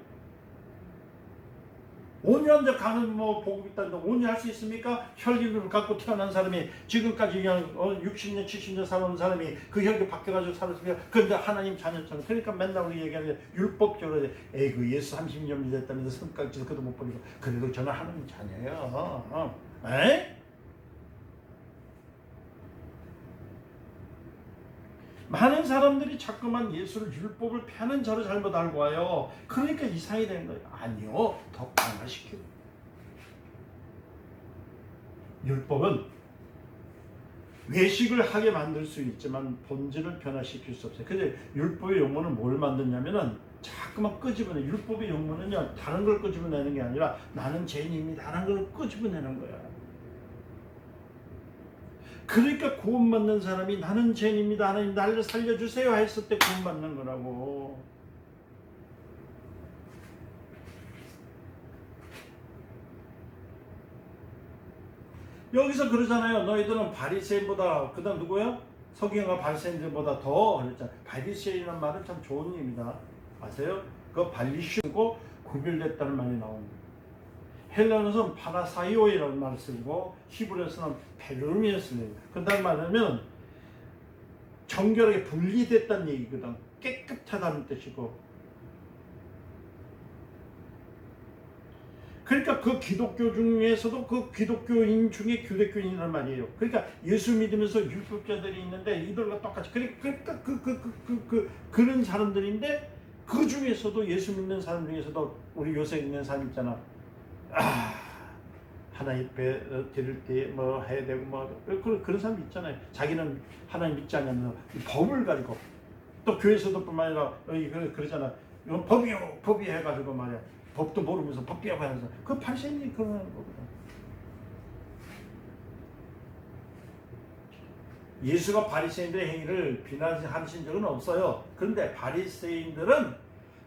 온유한 가는 복음 있다는데 온유할 수 있습니까? 혈기를 갖고 태어난 사람이 지금까지 그냥 60년 70년 살아온 사람이 그 혈기 바뀌어가지고 살았습니까? 그런데 하나님 자녀처럼 그러니까 맨날 우리 얘기하는 율법적으로 그 예수 30년 됐다면서 손깍지도 그도 못 버리고 그래도 저는 하나님 자녀예요. 에? 많은 사람들이 자꾸만 예수를 율법을 폐하는 저를 잘못 알고 와요. 그러니까 이상이 되는 거예요. 아니요. 더 강화시키고. 율법은 외식을 하게 만들 수 있지만 본질을 변화시킬 수 없어요. 근데 율법의 용문은 뭘 만드냐면은 자꾸만 끄집어내. 율법의 용문은요 다른 걸 끄집어내는 게 아니라 나는 죄인입니다. 라는 걸 끄집어내는 거야. 그러니까 구원받는 사람이 나는 죄인입니다, 하나님 나를 살려주세요 했을 때 구원받는 거라고. 여기서 그러잖아요. 너희들은 바리새인보다, 그다음 누구야? 서기관과 바리새인들보다 더 그랬잖아요. 바리새인이라는 말은 참 좋은 의미입니다. 아세요? 그 발리슈고 구별됐다는 말이 나옵니다. 헬라어에서는 파라사이오이라는 말을 쓰고 히브리어에서는 페르미였습니다. 그다음 말하면 정결하게 분리됐다는 얘기거든. 깨끗하다는 뜻이고. 그러니까 그 기독교 중에서도 그 기독교인 중에 유대교인이란 말이에요. 그러니까 예수 믿으면서 율법자들이 있는데 이들과 똑같이 그러니까 그런 사람들인데 그 중에서도 예수 믿는 사람 중에서도 우리 요새 있는 사람 있잖아. 하나님 드릴 때 뭐 해야 되고 뭐 그런 사람 있잖아요. 자기는 하나님 믿지 않는 법을 가지고 또 교회에서도 뿐만 아니라 그러잖아. 이건 법이 해가지고 말이야. 법도 모르면서 법비하고 하면서 그 바리새인이 그러는 거거든. 예수가 바리새인들의 행위를 비난하신 적은 없어요. 그런데 바리새인들은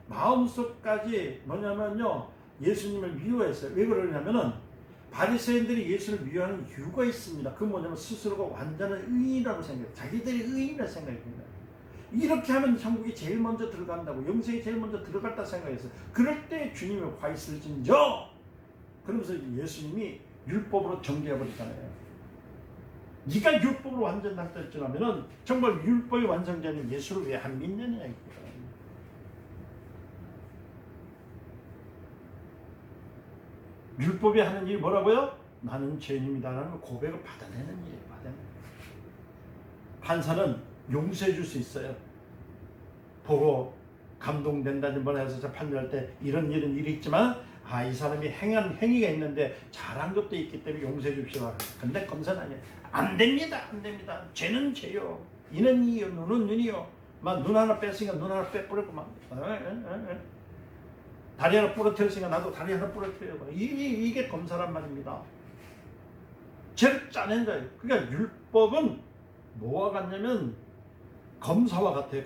마음속까지 뭐냐면요, 예수님을 미워했어요. 왜 그러냐면은 바리새인들이 예수를 미워하는 이유가 있습니다. 그 뭐냐면 스스로가 완전한 의인이라고 생각해요. 자기들이 의인이라고 생각합니다. 이렇게 하면 천국이 제일 먼저 들어간다고, 영생이 제일 먼저 들어갔다 생각했어요. 그럴 때 주님이 화 있을진저, 그러면서 예수님이 율법으로 정죄해버리잖아요. 네가 율법으로 완전 낫다했지라면은 정말 율법이 완성되는 예수를 왜 안 믿느냐 이거야. 율법이 하는 일이 뭐라고요? 나는 죄인입니다라는 고백을 받아내는 일이에요. 판사는 용서해 줄 수 있어요. 보고 감동된다든지 뭐라 해서 판결할 때 이런 일이 있지만 이 사람이 행한 행위가 있는데 잘한 것도 있기 때문에 용서해 줍시다. 근데 검사는 아니에요. 안 됩니다. 죄는 죄요. 이는 이요, 눈은 눈이요. 막 눈 하나 뺐으니까 눈 하나 빼버리고 막 다리 하나 부러뜨렸으니까 나도 다리 하나 부러뜨려고. 이게 검사란 말입니다. 죄를 짜낸 거예요. 그러니까 율법은 뭐와 같냐면 검사와 같아요.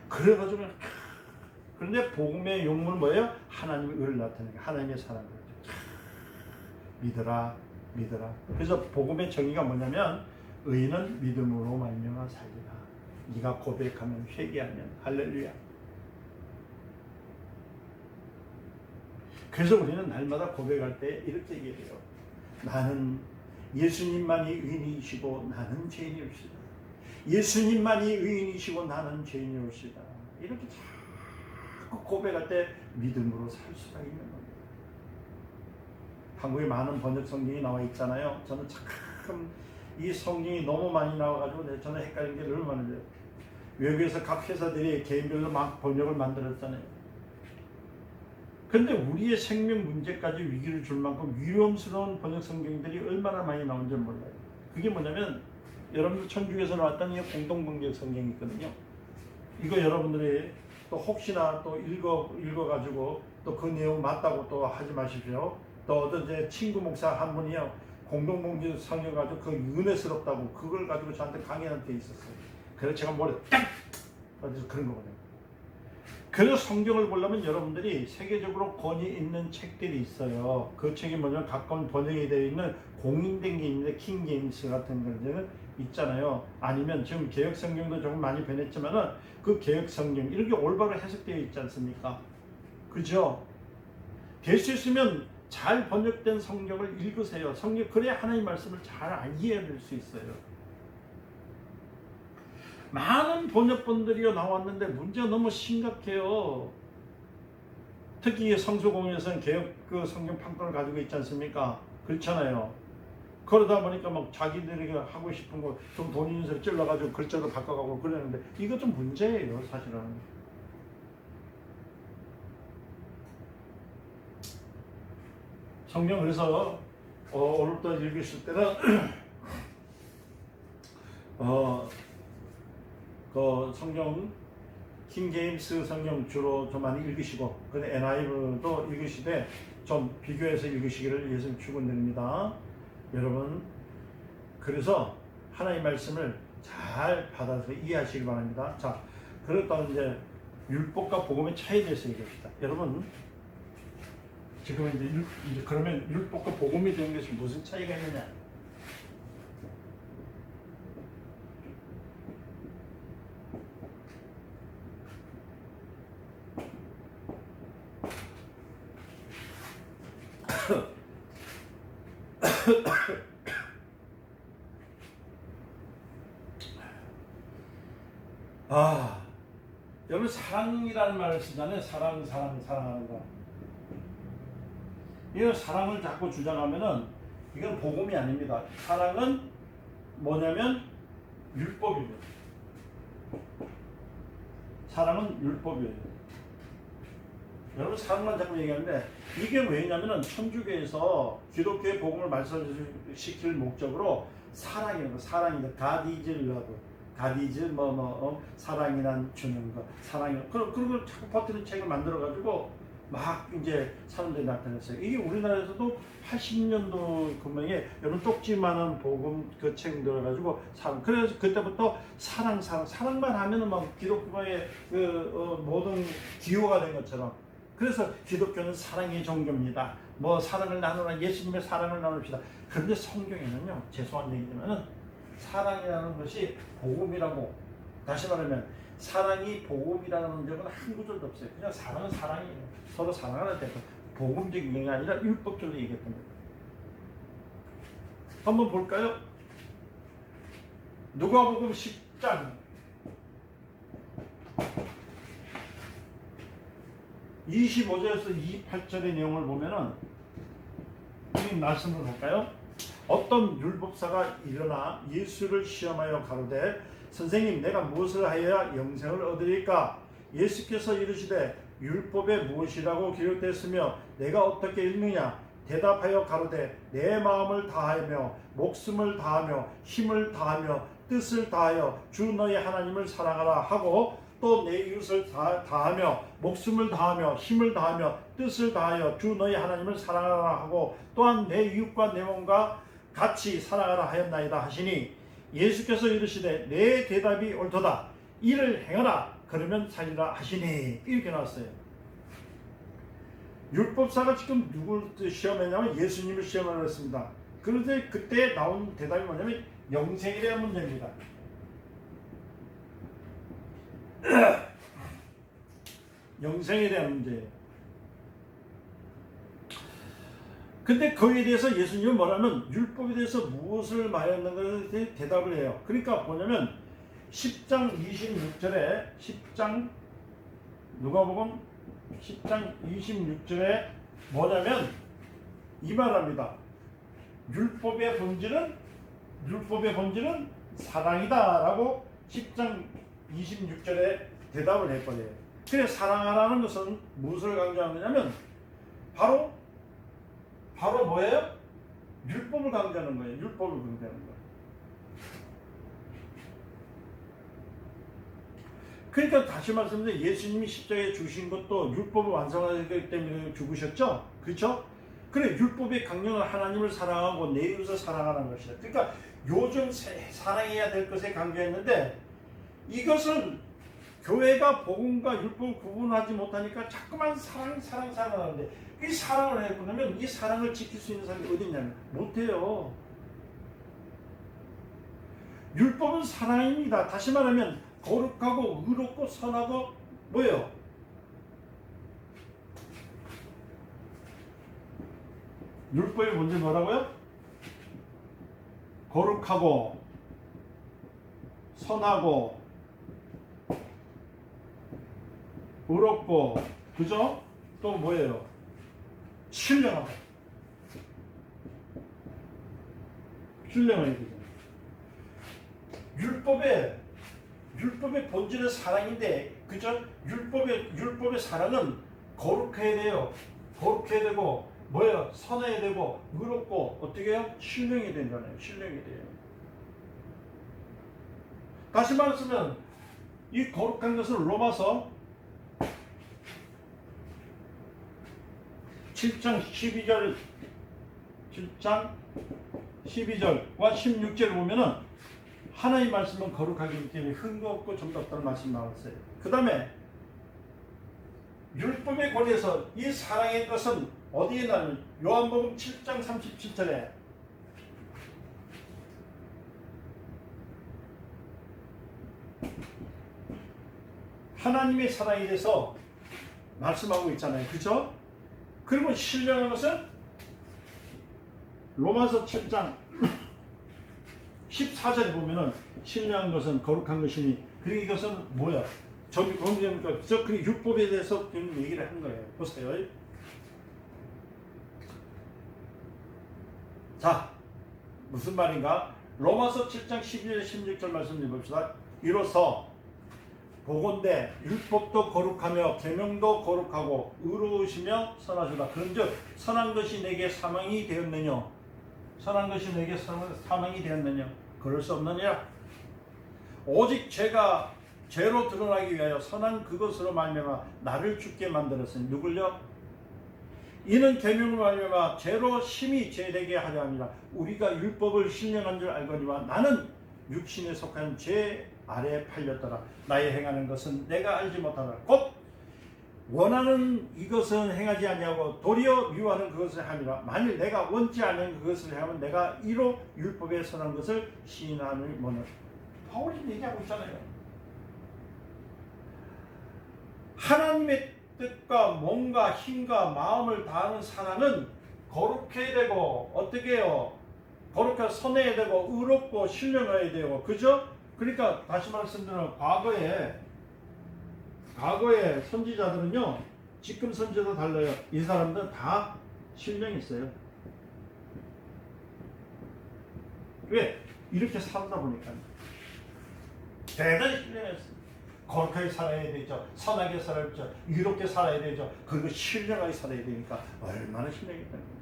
그래가지고 그런데 복음의 용문은 뭐예요? 하나님의 의를 나타내는 거예요. 하나님의 사랑을 믿어라. 그래서 복음의 정의가 뭐냐면 의인은 믿음으로 말미암아 살리라. 네가 고백하면 회개하면 할렐루야. 그래서 우리는 날마다 고백할 때 이렇게 얘기해요. 나는 예수님만이 의인이시고 나는 죄인이옵시다. 예수님만이 의인이시고 나는 죄인이옵시다. 이렇게 자꾸 고백할 때 믿음으로 살 수가 있는 겁니다. 한국에 많은 번역 성경이 나와 있잖아요. 저는 참 이 성경이 너무 많이 나와가지고 저는 헷갈린 게 늘 많은데, 외국에서 각 회사들이 개인별로 막 번역을 만들었잖아요. 근데 우리의 생명 문제까지 위기를 줄 만큼 위험스러운 번역 성경들이 얼마나 많이 나온지 몰라요. 그게 뭐냐면 여러분들 천주교에서 나왔던 이 공동번역 성경이 있거든요. 이거 여러분들이 또 혹시나 또 읽어가지고 또 그 내용 맞다고 또 하지 마십시오. 또 어떤 제 친구 목사 한 분이요, 공동번역 성경 가지고 그 은혜스럽다고 그걸 가지고 저한테 강의한 데 있었어요. 그래서 제가 뭐래 딱 어디서 그런 거거든요. 그래서 성경을 보려면 여러분들이 세계적으로 권위 있는 책들이 있어요. 그 책이 뭐냐면 가까운 번역이 되어 있는 공인된 게 있는데 킹제임스 같은 것들은 있잖아요. 아니면 지금 개혁 성경도 조금 많이 변했지만은 그 개혁 성경 이렇게 올바로 해석되어 있지 않습니까? 그죠? 될 수 있으면 잘 번역된 성경을 읽으세요. 성경 그래야 하나님의 말씀을 잘 이해할 수 있어요. 많은 번역본들이 나왔는데 문제가 너무 심각해요. 특히 성수공회에서는 개혁 그 성경 판권을 가지고 있지 않습니까? 그렇잖아요. 그러다 보니까 막 자기들이 하고 싶은 거 좀 돈 있는 소리 찔러가지고 글자도 바꿔가고 그러는데 이거 좀 문제예요, 사실은. 성경 그래서 오늘부터 읽으실 때는 그 성경 킹제임스 성경 주로 좀 많이 읽으시고, 근데 NIV도 읽으시되 좀 비교해서 읽으시기를 예수님 축원드립니다. 여러분 그래서 하나님의 말씀을 잘 받아서 이해하시기 바랍니다. 자, 그렇다면 이제 율법과 복음의 차이에 대해서 얘기합시다. 여러분, 지금 이제 그러면 율법과 복음이 되는 것이 무슨 차이가 있느냐? 여러분 사랑이라는 말을 쓰잖아요. 사랑하는 거. 이거 사랑을 자꾸 주장하면은 이건 복음이 아닙니다. 사랑은 뭐냐면 율법입니다. 사랑은 율법이에요. 여러분 사랑만 자꾸 얘기하는데 이게 왜냐면은 천주교에서 기독교의 복음을 말씀시킬 목적으로 사랑이라는 거, 사랑이다. God is love. God is 사랑이란 주는 거, 사랑이 그런 걸 자꾸 퍼뜨리는 책을 만들어 가지고 막 이제 사람들이 나타냈어요. 이게 우리나라에서도 80년도 금방에 여러분 쪽지만한 복음 그 책 들어가지고 사랑. 그래서 그때부터 사랑만 하면은 막 기독교의 모든 기호가 된 것처럼. 그래서 기독교는 사랑의 종교입니다. 뭐 사랑을 나누라, 예수님의 사랑을 나눕시다. 그런데 성경에는요, 죄송한 얘기지만은 사랑이라는 것이 복음이라고, 다시 말하면 사랑이 복음이라는 적은 한 구절도 없어요. 그냥 사랑은 사랑이에요. 서로 사랑하는 데 복음적인 게 아니라 율법적으로 얘기했던 거예요. 한번 볼까요? 누가복음 10장 25절에서 28절의 내용을 보면은 이 말씀을 볼까요? 어떤 율법사가 일어나 예수를 시험하여 가로되 선생님 내가 무엇을 하여야 영생을 얻으리까? 예수께서 이르시되 율법에 무엇이라고 기록되었으며 내가 어떻게 읽느냐? 대답하여 가로되 내 마음을 다하며 목숨을 다하며 힘을 다하며 뜻을 다하여 주 너의 하나님을 사랑하라 하고 또 내 이웃을 다하며 목숨을 다하며 힘을 다하며 뜻을 다하여 주 너의 하나님을 사랑하라 하고 또한 내 이웃과 내 몸과 같이 사랑하라 하였나이다 하시니 예수께서 이르시되 내 대답이 옳도다. 이를 행하라. 그러면 살리라 하시니. 이렇게 나왔어요. 율법사가 지금 누굴 시험했냐면 예수님을 시험을 했습니다. 그런데 그때 나온 대답이 뭐냐면 영생에 대한 문제입니다. 영생에 대한 문제예요. 근데 거기에 대해서 예수님은 뭐라면 율법에 대해서 무엇을 말했는가에 대답을 해요. 그러니까 뭐냐면 10장 26절에 누가복음 10장 26절에 뭐냐면 이 말합니다. 율법의 본질은 사랑이다라고 10장 26절에 대답을 해버려요. 그래 사랑하라는 것은 무엇을 강조하느냐면 바로 뭐예요? 율법을 강조하는 거예요. 율법을 강조하는 거예요. 그러니까 다시 말씀드리면 예수님이 십자가에 죽으신 것도 율법을 완성하기 때문에 죽으셨죠? 그렇죠? 그래 율법의 강령은 하나님을 사랑하고 내 이웃을 사랑하는 것이다. 그러니까 요즘 사랑해야 될 것에 강조했는데 이것은 교회가 복음과 율법을 구분하지 못하니까 자꾸만 사랑하는데 이 사랑을 해보면 이 사랑을 지킬 수 있는 사람이 어디 있냐면 못해요. 율법은 사랑입니다. 다시 말하면 거룩하고 의롭고 선하고 뭐예요? 율법이 뭔지 뭐라고요? 거룩하고 선하고 의롭고 그죠? 또 뭐예요? 신령하고 되잖아요. 율법의 본질은 사랑인데 그죠? 율법의 사랑은 거룩해야 돼요. 거룩해야 되고 뭐예요? 선해야 되고 의롭고 어떻게 해요? 신령이 된다네요. 신령이 돼요. 다시 말하면 이 거룩한 것을 로마서 7장 12절과 16절을 보면은 하나님 말씀은 거룩하기 때문에 흠도 없고 점도 없다는 말씀이 나왔어요. 그 다음에 율법의 권위에서 이 사랑의 것은 어디에 나는 요한복음 7장 37절에 하나님의 사랑에 대해서 말씀하고 있잖아요. 그죠? 그리고 신령한 것은 로마서 7장 14절에 보면은 신령한 것은 거룩한 것이니 그리고 이것은 뭐야? 저기 공부하니까 저 그 율법에 대해서 얘기를 하는 거예요. 보세요. 자, 무슨 말인가? 로마서 7장 12절 16절 말씀 읽어봅시다. 이로써 보건대 율법도 거룩하며 계명도 거룩하고 의로우시며 선하시다. 그런즉 선한 것이 내게 사망이 되었느냐? 선한 것이 내게 사망이 되었느냐? 그럴 수 없느냐? 오직 죄가 죄로 드러나기 위하여 선한 그것으로 말미암아 나를 죽게 만들었으니 누굴요? 이는 계명을 말미암아 죄로 심히 죄되게 하려 함이라. 우리가 율법을 신령한 줄 알거니와 나는 육신에 속한 죄 아래에 팔렸더라. 나의 행하는 것은 내가 알지 못하더라. 곧 원하는 이것은 행하지 아니하고 도리어 미워하는 그것을 함이라. 만일 내가 원치 않는 그것을 행하면 내가 이로 율법에 선한 것을 시인하는 뭐는 바울이 얘기하고 있잖아요. 하나님의 뜻과 몸과 힘과 마음을 다하는 사랑은 거룩해야 되고 어떻게 해요? 거룩하게 선해야 되고 의롭고 신령해야 되고 그죠? 그러니까 다시 말씀드리면 과거의 선지자들은요 지금 선지자도 달라요. 이 사람들은 다 신령했어요. 왜? 이렇게 살다 보니까 대단히 신령했어요. 거룩하게 살아야 되죠. 선하게 살아야 되죠. 의롭게 살아야 되죠. 그리고 신령하게 살아야 되니까 얼마나 신령했다는 거예요.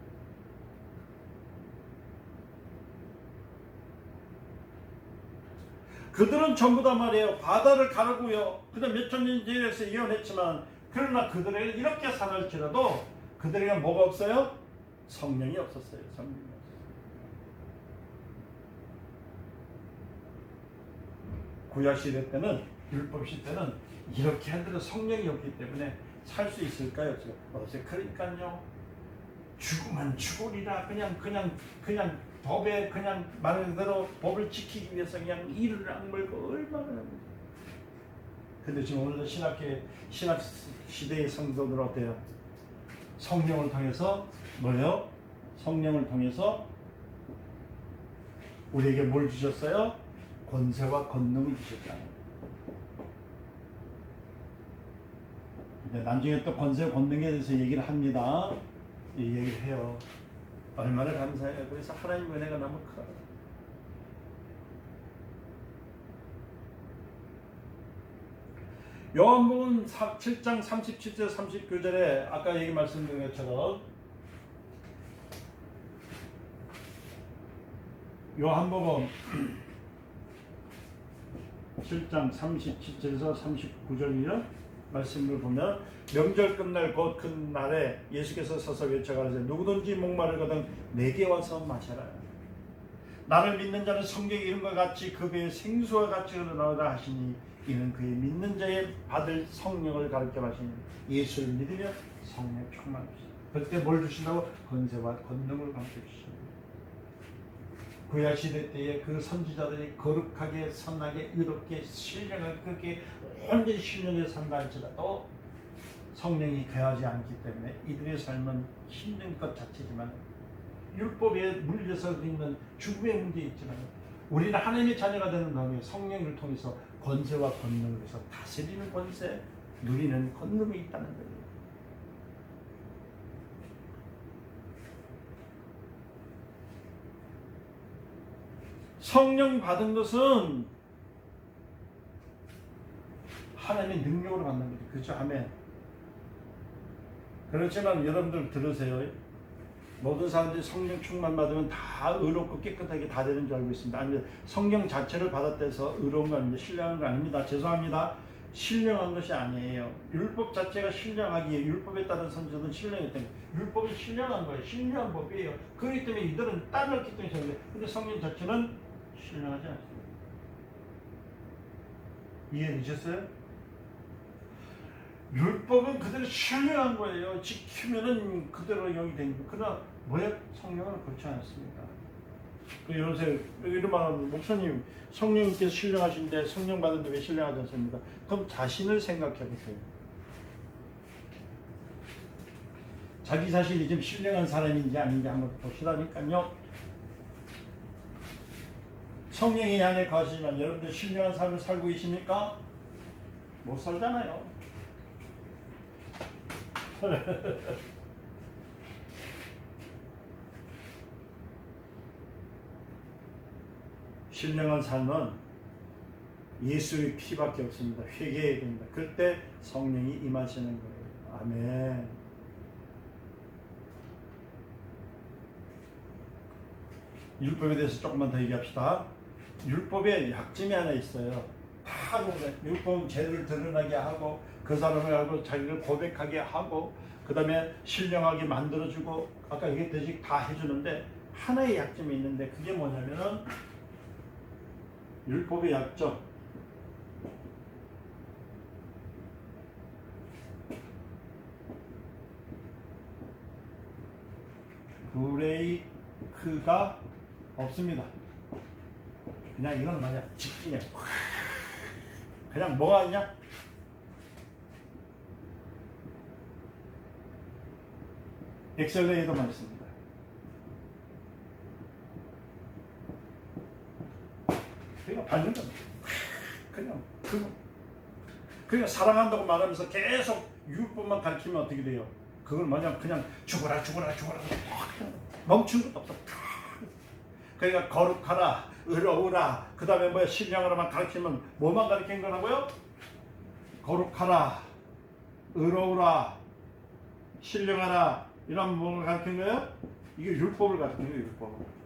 그들은 전부 다 말이에요. 바다를 가르고요. 그다음 몇천 년 전에서 예언했지만 그러나 그들에게 이렇게 살을지라도 그들에게 뭐가 없어요? 성령이 없었어요. 성령이 없었어요. 구약 시대 때는 율법 시대는 이렇게 한데도 성령이 없기 때문에 살 수 있을까요? 어제 그러니까요. 죽으면 죽으리라 그냥 법에 그냥 말 그대로 법을 지키기 위해서 그냥 이를 악물고 얼마나 합니다. 근데 지금 오늘도 신학 시대의 성도들 어때요? 성령을 통해서 뭐예요? 성령을 통해서 우리에게 뭘 주셨어요? 권세와 권능을 주셨잖아요. 나중에 또 권세 권능에 대해서 얘기를 합니다. 이 얘기를 해요. 얼마나 감사해요. 그래서 하나님 은혜가 너무 커요. 요한복음 7장 37절 39절에 아까 얘기 말씀드린 것처럼 요한복음 7장 37절에서 39절이요. 말씀을 보면 명절 끝날 곧 그 날에 예수께서 서서 외쳐가라사대 누구든지 목마르거든 내게 와서 마셔라. 나를 믿는 자는 성경의 이름과 같이 그 배에 생수와 같이 흘러나오라 하시니 이는 그의 믿는 자의 받을 성령을 가르쳐 하시니 예수를 믿으며 성령 충만하시니 그때 뭘 주신다고? 권세와 권능을 가르쳐 주시니 구약 시대 때에 그 선지자들이 거룩하게 선하게 의롭게 신령하게 그렇게 완전히 신령하게 산다 할지라도 성령이 거하지 않기 때문에 이들의 삶은 힘든 것 자체지만 율법에 물려서 있는 죽음의 문제 있지만 우리는 하나님의 자녀가 되는 다음에 성령을 통해서 권세와 권능을 해서 다스리는 권세, 누리는 권능이 있다는 거예요. 성령 받은 것은 하나님의 능력으로 받는 거죠. 그렇죠? 아멘. 그렇지만 여러분들 들으세요. 모든 사람들이 성령 충만 받으면 다 의롭고 깨끗하게 다 되는 줄 알고 있습니다. 아닙니다. 성령 자체를 받았다 해서 의로운 거 아닙니다. 신뢰하는 거 아닙니다. 죄송합니다. 신령한 것이 아니에요. 율법 자체가 신령하기에 율법에 따른 선지자는 신령했기 때문에 율법이 신령한 거예요. 신령한 법이에요. 그렇기 때문에 이들은 따르기 때문에 저런데 근데 성경 자체는 신령하지 않습니다. 이해되셨어요? 율법은 그대로 신령한 거예요. 지키면은 그대로 영이 되는 거예요. 그러나 뭐야? 성령은 그렇지 않습니다. 그 요새 이런 말하면 목사님 성령님께서 신령하신데 성령 받은데 왜 신령하지 않습니까? 그럼 자신을 생각해 보세요. 자기 자신이 지금 신령한 사람인지 아닌지 한번 보시라니까요. 성령이 안에 거하시지만 여러분들 신령한 삶을 살고 계십니까? 못 살잖아요. 신령한 삶은 예수의 피밖에 없습니다. 회개해야 됩니다. 그때 성령이 임하시는 거예요. 아멘. 율법에 대해서 조금만 더 얘기합시다. 율법에 약점이 하나 있어요. 다 율법은 죄를 드러나게 하고 그 사람을 알고 자기를 고백하게 하고 그 다음에 신령하게 만들어주고 아까 얘기했듯이 다 해주는데 하나의 약점이 있는데 그게 뭐냐면은 율법의 약점. 브레이크가 없습니다. 그냥 이건 뭐냐? 직진이야. 그냥 뭐가 있냐? 엑셀레이터만 있습니다. 그냥 밟는 겁니다. 그냥 사랑한다고 말하면서 계속 율법만 가르치면 어떻게 돼요? 그걸 뭐냐? 그냥 죽어라 멈춘 것도 없어. 그러니까 거룩하라, 의로우라, 그 다음에 뭐야? 신령하라만 가르치면 뭐만 가르치는 거라고요? 거룩하라, 의로우라, 신령하라 이런 뭘 가르치는 거예요? 이게 율법을 가르치는 거예요. 율법을.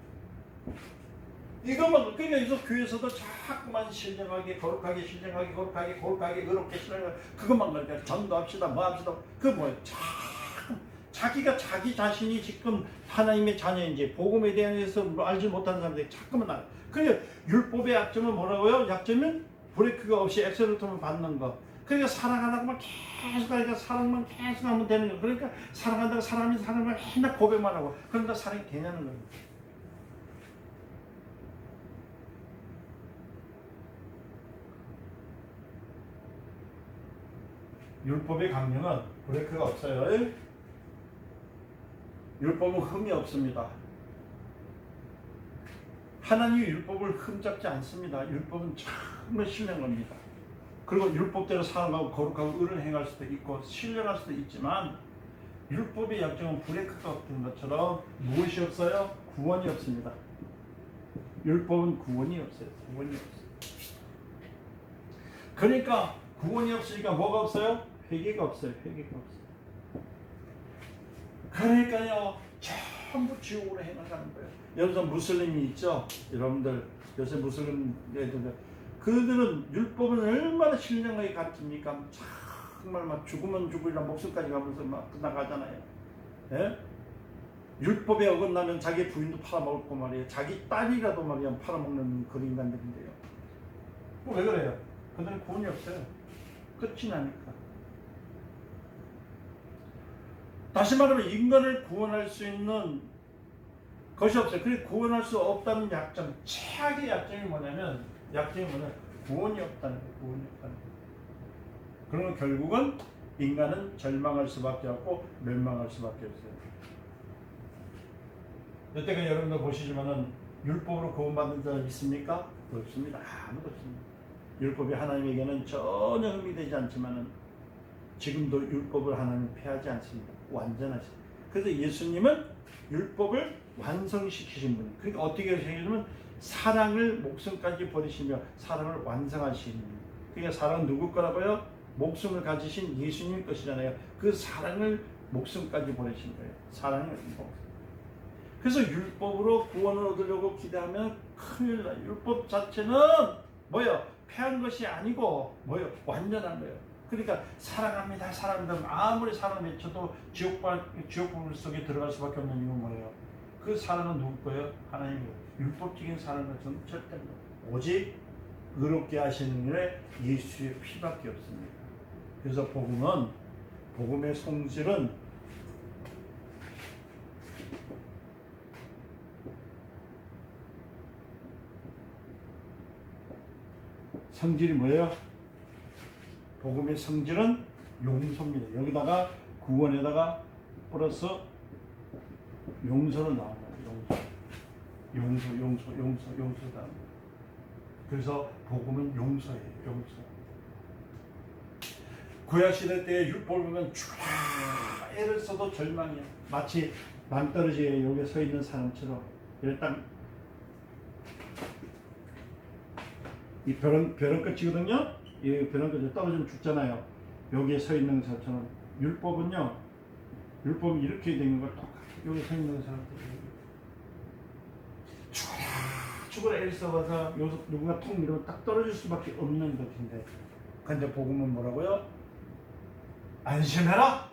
이것만 그러니까 여기서 교회에서도 자꾸만 신령하게 거룩하게 신령하게 거룩하게 의롭게 신령하게 그것만 가르쳐. 전도합시다 뭐 합시다. 그 뭐예요? 자기가 자기 자신이 지금 하나님의 자녀인지 복음에 대해서 알지 못하는 사람들이 자꾸만 알아요. 그러니까 율법의 약점은 뭐라고요? 약점은 브레이크가 없이 엑셀레이터만 밟는 거. 그러니까 사랑하다고만 계속 하니까 사랑만 계속 하면 되는 거. 그러니까 사랑한다고 사람이 사랑을 맨날 고백만 하고 그러니까 사랑이 되냐는 거예요. 율법의 강령은 브레이크가 없어요. 율법은 흠이 없습니다. 하나님의 율법을 흠잡지 않습니다. 율법은 정말 신령합니다. 그리고 율법대로 살아가고 거룩하고 의를 행할 수도 있고 신령할 수도 있지만 율법의 약점은 브레이크가 없는 것처럼 무엇이 없어요? 구원이 없습니다. 율법은 구원이 없어요. 구원이 없어요. 그러니까 구원이 없으니까 뭐가 없어요? 회개가 없어요. 회개가 없어요. 그러니까요 전부 지옥으로 해나가는 거예요. 여기서 무슬림이 있죠. 여러분들 요새 무슬림 애들 그들은 율법을 얼마나 신령하게 가르칩니까? 정말 막 죽으면 죽으리라 목숨까지 가면서 막 나가잖아요. 예? 율법에 어긋나면 자기 부인도 팔아먹을 거 말이에요. 자기 딸이라도 말이야 팔아먹는 그런 인간들인데요. 왜 그래요? 그들은 구원이 없어요. 끝이 나니까. 다시 말하면 인간을 구원할 수 있는 것이 없어요. 그리고 구원할 수 없다는 약점, 최악의 약점이 뭐냐면 구원이 없다는 거예요. 구원이 없다는 거예요. 그러면 결국은 인간은 절망할 수밖에 없고 멸망할 수밖에 없어요. 여태까지 여러분들 보시지만은 율법으로 구원받는 사람 있습니까? 없습니다. 아무도 없습니다. 율법이 하나님에게는 전혀 흠이 되지 않지만은 지금도 율법을 하나님 폐하지 않습니다. 완전하십니다. 그래서 예수님은 율법을 완성시키신 분이에요. 그러니까 어떻게 하시냐면 사랑을 목숨까지 버리시며 사랑을 완성하시는 분이에요. 그러니까 사랑은 누구 거라고요? 목숨을 가지신 예수님 것이잖아요. 그 사랑을 목숨까지 버리신 거예요. 사랑을 목숨. 그래서 율법으로 구원을 얻으려고 기대하면 큰일 나요. 율법 자체는 뭐예요? 패한 것이 아니고 뭐요? 완전한 거예요. 그러니까 사랑합니다, 사랑합니다. 아무리 사랑 외쳐도 지옥불 속에 들어갈 수밖에 없는 이유는 뭐예요? 그 사랑은 누구 거예요? 하나님의 율법적인 사랑은 절대 없는 거예요. 오직 의롭게 하시는 일에 예수의 피밖에 없습니다. 그래서 복음의 성질은 성질이 뭐예요? 복음의 성질은 용서입니다. 여기다가 구원에다가 플러스 용서를 나와요. 용서다. 그래서 복음은 용서예요. 용서. 구약시대 때 율법을 보면 죽어라 애를 써도 절망이야. 마치 낭떠러지에 여기 서 있는 사람처럼 일단 이 벼랑 끝이거든요. 이 벼랑 끝이 떨어지면 죽잖아요. 여기에 서 있는 사람처럼 율법이 이렇게 된 걸 똑같아. 여기 서 있는 사람들 죽어라 애를 써봐서 여기서 누군가 통 밀으면 딱 떨어질 수밖에 없는 것인데, 근데 복음은 뭐라고요? 안심해라,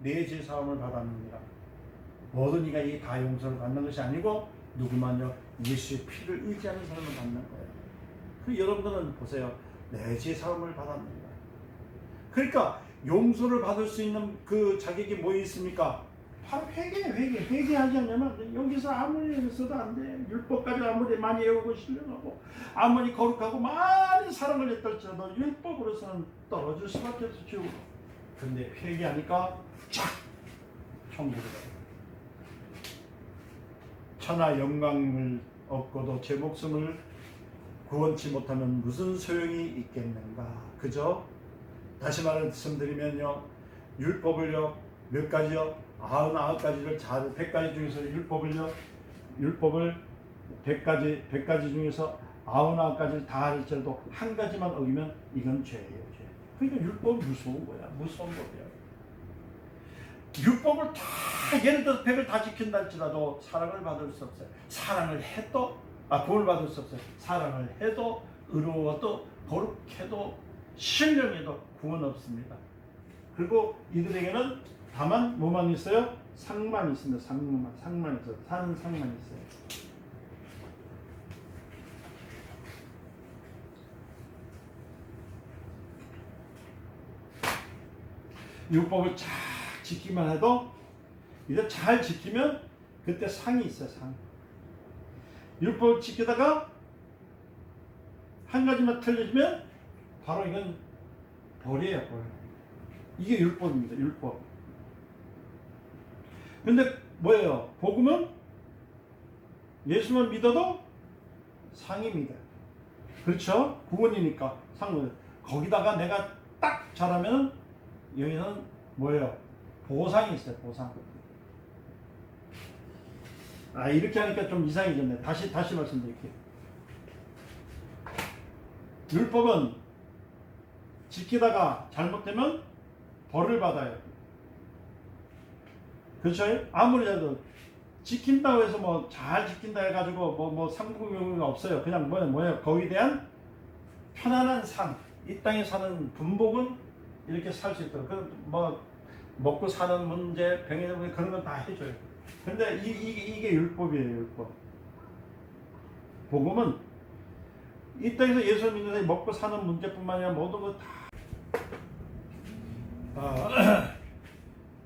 내 죄 사함을 받았느니라. 모든 이가 이 다 용서를 받는 것이 아니고 누구만요? 예수의 피를 의지하는 사람을 받는 거예요. 그 여러분들은 보세요. 내 죄 사함을 받았느니라. 그러니까 용서를 받을 수 있는 그 자격이 뭐 있습니까? 바로 회개하지 않으면 여기서 아무리 써도 안 돼. 율법까지 아무리 많이 외우고 신령하고 아무리 거룩하고 많은 사랑을 했달지라도 율법으로서는 떨어질 수밖에 없어, 지옥으로. 근데 회개하니까 쫙 천국으로 가요. 천하 영광을 얻고도 제 목숨을 구원치 못하면 무슨 소용이 있겠는가? 그죠? 다시 말씀드리면요, 율법을요 몇 가지요? 99가지를 잘, 100가지 중에서 율법을 100가지 중에서 99가지를 다 할지라도 한 가지만 어기면 이건 죄예요, 죄. 그러니까 율법은 무서운 거야, 무서운 법이야. 율법을 다, 예를 들어서 100을 다 지킨다 할지라도 사랑을 받을 수 없어요. 사랑을 해도, 구원을 받을 수 없어요. 사랑을 해도, 의로워도, 거룩해도, 신령해도 구원 없습니다. 그리고 이들에게는 다만 뭐만 있어요? 상만 있습니다. 상만 있어요. 사는 상만 있어요. 율법을 잘 지키기만 해도, 이제 잘 지키면 그때 상이 있어요. 상. 율법을 지키다가 한 가지만 틀려지면 바로 이건 벌이에요, 벌. 이게 율법입니다. 율법. 근데 뭐예요? 복음은 예수만 믿어도 상입니다. 그렇죠? 구원이니까 상은. 거기다가 내가 딱 잘하면 여기는 뭐예요? 보상이 있어요. 보상. 이렇게 하니까 좀 이상해졌네. 다시 말씀드릴게요. 율법은 지키다가 잘못되면 벌을 받아요. 그렇죠? 아무리 해도 지킨다고 해서 뭐 잘 지킨다 해가지고 뭐 상품이 없어요. 그냥 뭐예요? 거기에 대한 편안한 삶, 이 땅에 사는 분복은 이렇게 살 수 있도록. 뭐 먹고 사는 문제, 병에 대한 문제 그런 건 다 해줘요. 근데 이게 율법이에요, 율법. 복음은 이 땅에서 예수 믿는 사람이 먹고 사는 문제뿐만 아니라 모든 거 다.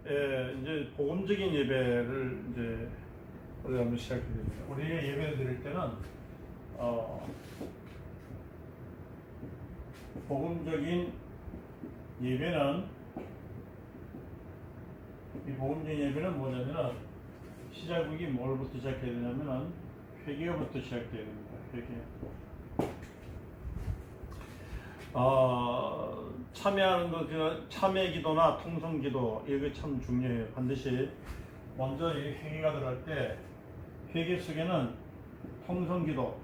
이제 복음적인 예배를 이제 우리 한번 시작드립니다. 우리의 예배를 드릴 때는 복음적인 예배는, 이 복음적인 예배는 뭐냐면은 시작이 뭘부터 시작해야 되냐면은 회개부터 시작돼야 됩니다. 회개. 참여하는 거, 참회 기도나 통성 기도, 이게 참 중요해요. 반드시 먼저 이 회개가 들어갈 때, 회개 속에는 통성 기도,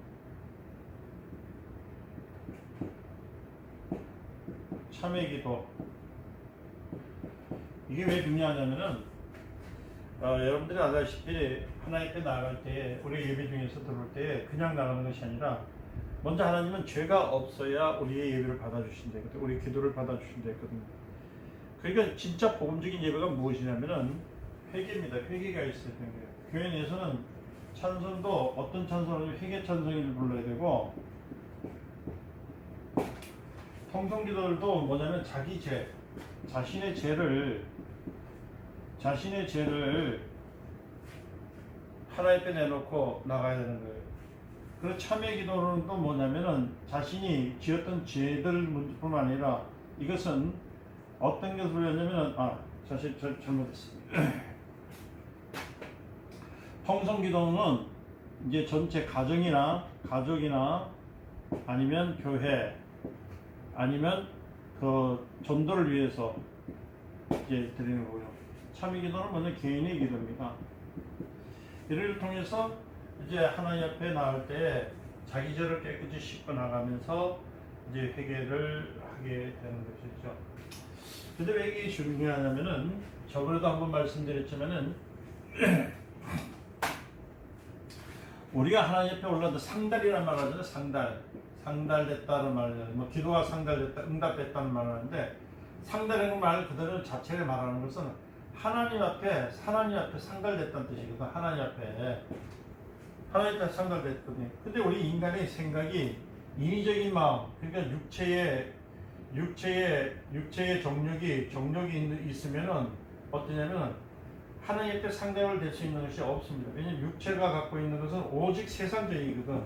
참회 기도, 이게 왜 중요하냐면은, 여러분들이 알다시피 하나님 앞에 나아갈 때, 우리 예배 중에서 들어올 때 그냥 나가는 것이 아니라 먼저 하나님은 죄가 없어야 우리의 예배를 받아주신다 했거든. 우리 기도를 받아주신다 했거든요. 그러니까 진짜 복음적인 예배가 무엇이냐면은 회개입니다. 회개가 있어야 되는 거예요. 교회 내에서는 찬송도 어떤 찬송을 회개 찬송을 불러야 되고, 통성기도들도 뭐냐면 자기 죄, 자신의 죄를 하나님 앞에 내놓고 나가야 되는 거예요. 그리고 참회 기도는 또 뭐냐면은 자신이 지었던 죄들 문제뿐만 아니라, 이것은 어떤 것을 하냐면은 사실 잘못했습니다. 통성 기도는 이제 전체 가족이나 아니면 교회 아니면 그 전도를 위해서 이제 드리는 거고요. 참회 기도는 먼저 개인의 기도입니다. 이를 통해서 이제 하나님 앞에 나올 때 자기 죄를 깨끗이 씻고 나가면서 이제 회개를 하게 되는 것이죠. 근데 왜 이게 중요하냐면은, 저번에도 한번 말씀드렸지만은 우리가 하나님 앞에 올라도 상달이란 말 하잖아요. 상달됐다는 말이잖아요. 뭐 기도가 상달됐다, 응답됐다는 말을 하는데, 상달이라는 말 그대로 자체를 말하는 것은 하나님 앞에 상달됐다는 뜻이거든. 하나님 앞에 상달됐거든요. 근데 우리 인간의 생각이 인위적인 마음, 그러니까 육체의 정욕이 있으면은 어떠냐면 하나님 앞에 상대를 될 수 있는 것이 없습니다. 왜냐하면 육체가 갖고 있는 것은 오직 세상적이거든.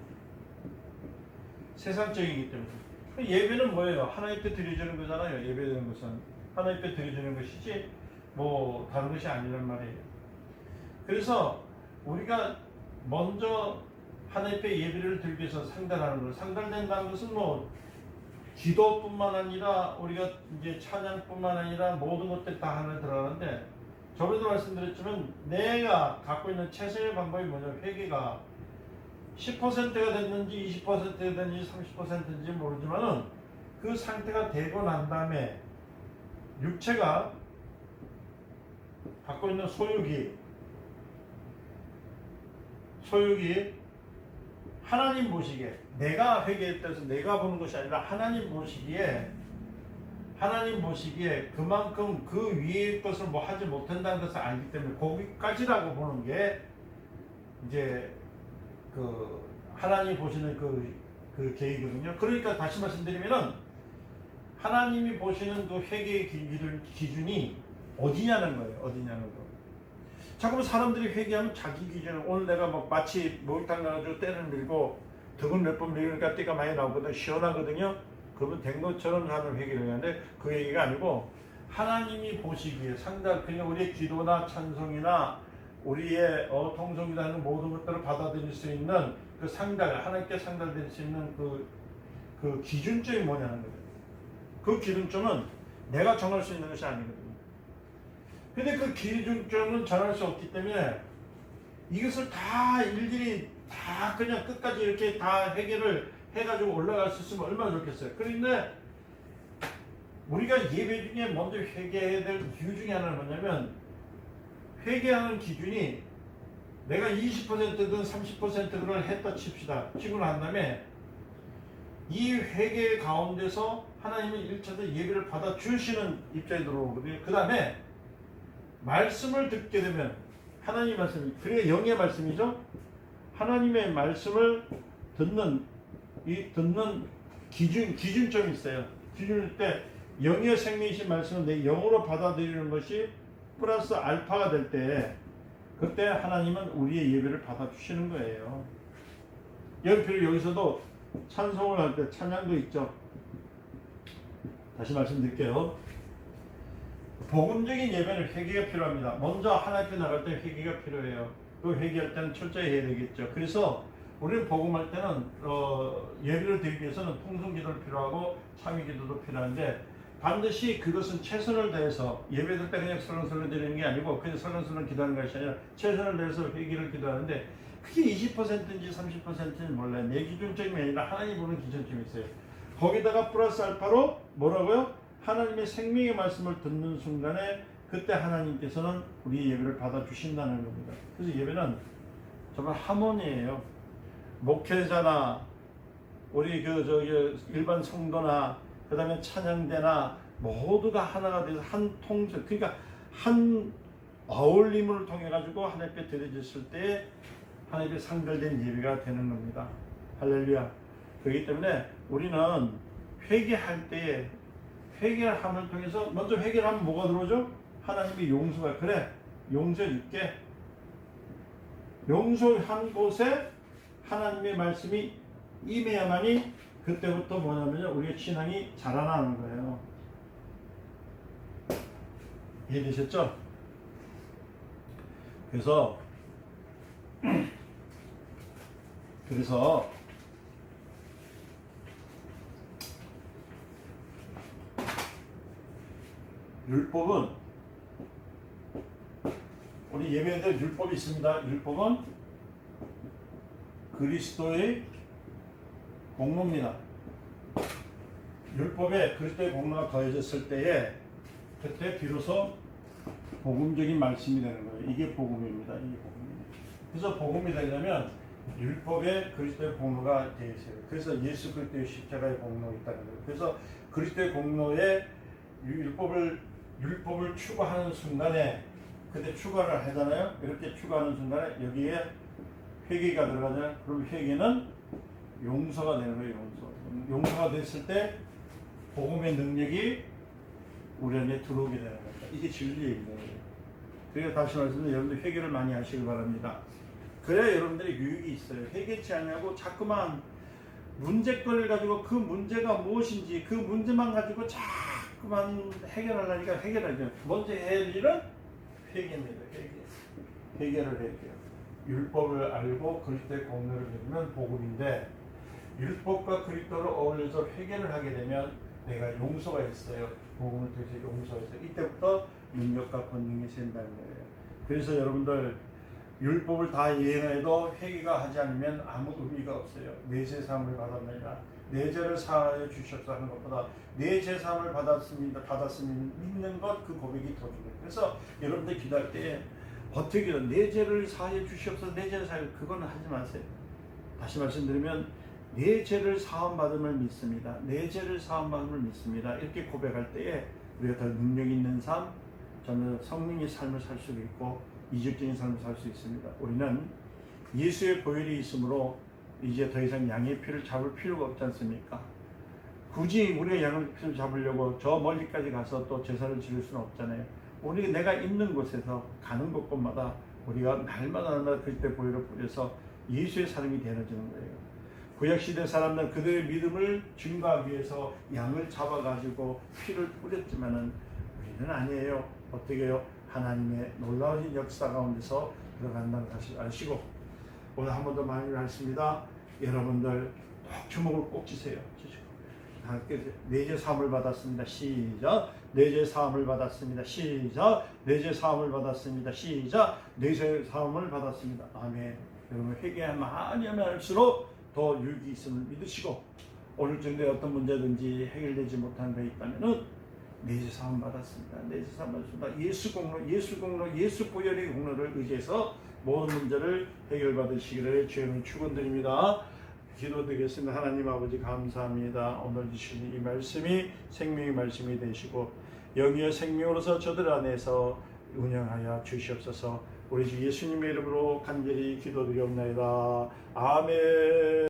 세상적이기 때문에. 예배는 뭐예요? 하나님 앞에 드려지는 거잖아요. 예배되는 것은 하나님 앞에 드려지는 것이지 뭐 다른 것이 아니란 말이에요. 그래서 우리가 먼저 하나님 앞에 예배를 드리기 위해서 상달하는 거, 상달된다는 것은 뭐 기도뿐만 아니라 우리가 이제 찬양뿐만 아니라 모든 것들 다 하나 들어가는데, 저번에도 말씀드렸지만 내가 갖고 있는 최선의 방법이 뭐냐면 회개가 10%가 됐는지 20%가 됐는지 30%인지 모르지만은 그 상태가 되고 난 다음에 육체가 갖고 있는 소욕이 하나님 보시기에, 내가 회개했다 해서 내가 보는 것이 아니라 하나님 보시기에 그만큼 그 위의 것을 뭐 하지 못한다는 것을 알기 때문에 거기까지라고 보는 게 이제 그 하나님이 보시는 그 계획이거든요. 그러니까 다시 말씀드리면은 하나님이 보시는 그 회개의 기준이 어디냐는 거예요. 자꾸 사람들이 회개하면 자기 기준은, 오늘 내가 뭐 마치 목욕탕 가가지고 때를 밀고 등을 몇 번 밀으니까 때가 많이 나오거든, 시원하거든요. 그러면 된 것처럼 하는 회개를 하는데 그 얘기가 아니고, 하나님이 보시기에 그냥 우리의 기도나 찬송이나 우리의 통성기도 하는 모든 것들을 받아들일 수 있는 그 하나님께 상달될 수 있는 그 기준점이 뭐냐는 거예요. 그 기준점은 내가 정할 수 있는 것이 아니거든요. 근데 그 기준점은 정할 수 없기 때문에 이것을 다 일일이 다 그냥 끝까지 이렇게 다 해결을 해가지고 올라갈 수 있으면 얼마나 좋겠어요. 그런데 우리가 예배 중에 먼저 회개해야 될 이유 중에 하나는 뭐냐면, 회개하는 기준이 내가 20%든 30%를 했다 칩시다. 치고 난 다음에 이 회개 가운데서 하나님은 1차도 예배를 받아 주시는 입장에 들어오거든요. 그 다음에 말씀을 듣게 되면, 하나님 말씀이, 그게 영의 말씀이죠. 하나님의 말씀을 듣는 기준점이 있어요. 기준일 때 영의 생명이신 말씀을 내 영으로 받아들이는 것이 플러스 알파가 될 때, 그때 하나님은 우리의 예배를 받아주시는 거예요. 여기서도 찬송을 할 때 찬양도 있죠. 다시 말씀드릴게요. 복음적인 예배는 회개가 필요합니다. 먼저 하나님 앞에 나갈 때 회개가 필요해요. 그 회개할 때는 철저히 해야 되겠죠. 그래서 우리는 복음할 때는 예배를 드리기 위해서는 통성기도를 필요하고 참회기도도 필요한데, 반드시 그것은 최선을 다해서 예배될 때 그냥 설렁설렁 드리는 게 아니고 그냥 설렁설렁 기도하는 것이 아니라 최선을 다해서 회개를 기도하는데, 그게 20%인지 30%인지 몰라요. 내 기준점이 아니라 하나님 보는 기준점이 있어요. 거기다가 플러스 알파로 뭐라고요? 하나님의 생명의 말씀을 듣는 순간에 그때 하나님께서는 우리의 예배를 받아주신다는 겁니다. 그래서 예배는 정말 하모니예요. 목회자나 우리 그 저기 일반 성도나 그다음에 찬양대나 모두가 하나가 돼서 한 통제, 그러니까 한 어울림을 통해 가지고 하나님께 드려졌을 때 하나님께 상달된 예배가 되는 겁니다. 할렐루야. 그렇기 때문에 우리는 회개할 때에 회개를 함을 통해서 먼저 회개를 하면 뭐가 들어오죠? 하나님의 용서가 그래 용서해 줄게. 용서한 곳에 하나님의 말씀이 임해야만이 그때부터 뭐냐면요 우리의 신앙이 자라나는 거예요. 이해되셨죠? 그래서 율법은 우리 예배에 율법이 있습니다. 율법은 그리스도의 공로입니다. 율법에 그리스도의 공로가 더해졌을 때에 그때 비로소 복음적인 말씀이 되는 거예요. 이게 복음입니다. 이게 복음입니다. 그래서 복음이 되려면 율법에 그리스도의 공로가 되어 있어요. 그래서 예수 그리스도의 십자가의 공로가 있다는 거예요. 그래서 그리스도의 공로에 율법을 추구하는 순간에 그때 추가를 하잖아요. 이렇게 추구하는 순간에 여기에 회개가 들어가잖아요. 그럼 회개는 용서가 되는 거예요. 용서가 됐을 때 복음의 능력이 우리 안에 들어오게 되는 겁니다. 이게 진리입니다. 그래서 다시 말씀드리면 여러분들 회개를 많이 하시길 바랍니다. 그래야 여러분들이 유익이 있어요. 회개치 않냐고 자꾸만 문제거리를 가지고 그 문제가 무엇인지 그 문제만 가지고 자꾸만 해결하려니까 해결하죠. 먼저 해야 할 일은 회개입니다. 회개를 해야 돼요. 율법을 알고 그리스도의 공로를 배우면 복음인데 율법과 그리스도를 어울려서 회개를 하게 되면 내가 용서가 있어요. 복음을 통해서 용서가 있어요. 이때부터 능력과 권능이 생긴다는 거예요. 그래서 여러분들 율법을 다 이행해도 회개가 하지 않으면 아무 의미가 없어요. 내 죄사함을 받았느니라. 내 죄를 사하여 주시옵소서 하는 것보다 내 죄사함을 받았으면 믿는 것 그 고백이 더 중요해요. 그래서 여러분들 기도할 때 어떻게 내 죄를 사하여 주시옵소서 내 죄를 사하여 그건 하지 마세요. 다시 말씀드리면 내 죄를 사함받음을 믿습니다. 내 죄를 사함받음을 믿습니다. 이렇게 고백할 때에 우리가 더 능력 있는 삶, 저는 성령의 삶을 살 수 있고 이적적인 삶을 살 수 있습니다. 우리는 예수의 보혈이 있으므로 이제 더 이상 양의 피를 잡을 필요가 없지 않습니까? 굳이 우리가 양의 피를 잡으려고 저 멀리까지 가서 또 제사를 지를 수는 없잖아요. 우리 내가 있는 곳에서 가는 곳마다 우리가 날마다 그때 보혈을 뿌려서 예수의 사람이 되어지는 거예요. 구약시대 사람들 그들의 믿음을 증거하기 위해서 양을 잡아가지고 피를 뿌렸지만은 우리는 아니에요. 어떻게 해요? 하나님의 놀라운 역사 가운데서 들어간다는 사실 아시고 오늘 한 번 더 말씀입니다. 여러분들 주먹을 꼭 쥐세요. 내 죄 사함을 받았습니다. 시작. 내 죄 사함을 받았습니다. 시작. 내 죄 사함을 받았습니다. 시작. 내 죄 사함을 받았습니다. 아멘. 여러분 회개 많이 하면 할수록 더 유익이 있음을 믿으시고 오늘 정도에 어떤 문제든지 해결되지 못한 게 있다면은 내 죄 사함 받았습니다. 내 죄 사함 받았습니다. 예수 공로, 예수 보혈의 공로를 의지해서 모든 문제를 해결받으시기를 주님을 축원드립니다. 기도드리겠습니다. 하나님 아버지 감사합니다. 오늘 주신 이 말씀이 생명의 말씀이 되시고 영이여 생명으로서 저들 안에서 운영하여 주시옵소서. 우리 주 예수님의 이름으로 간절히 기도드리옵나이다. 아멘.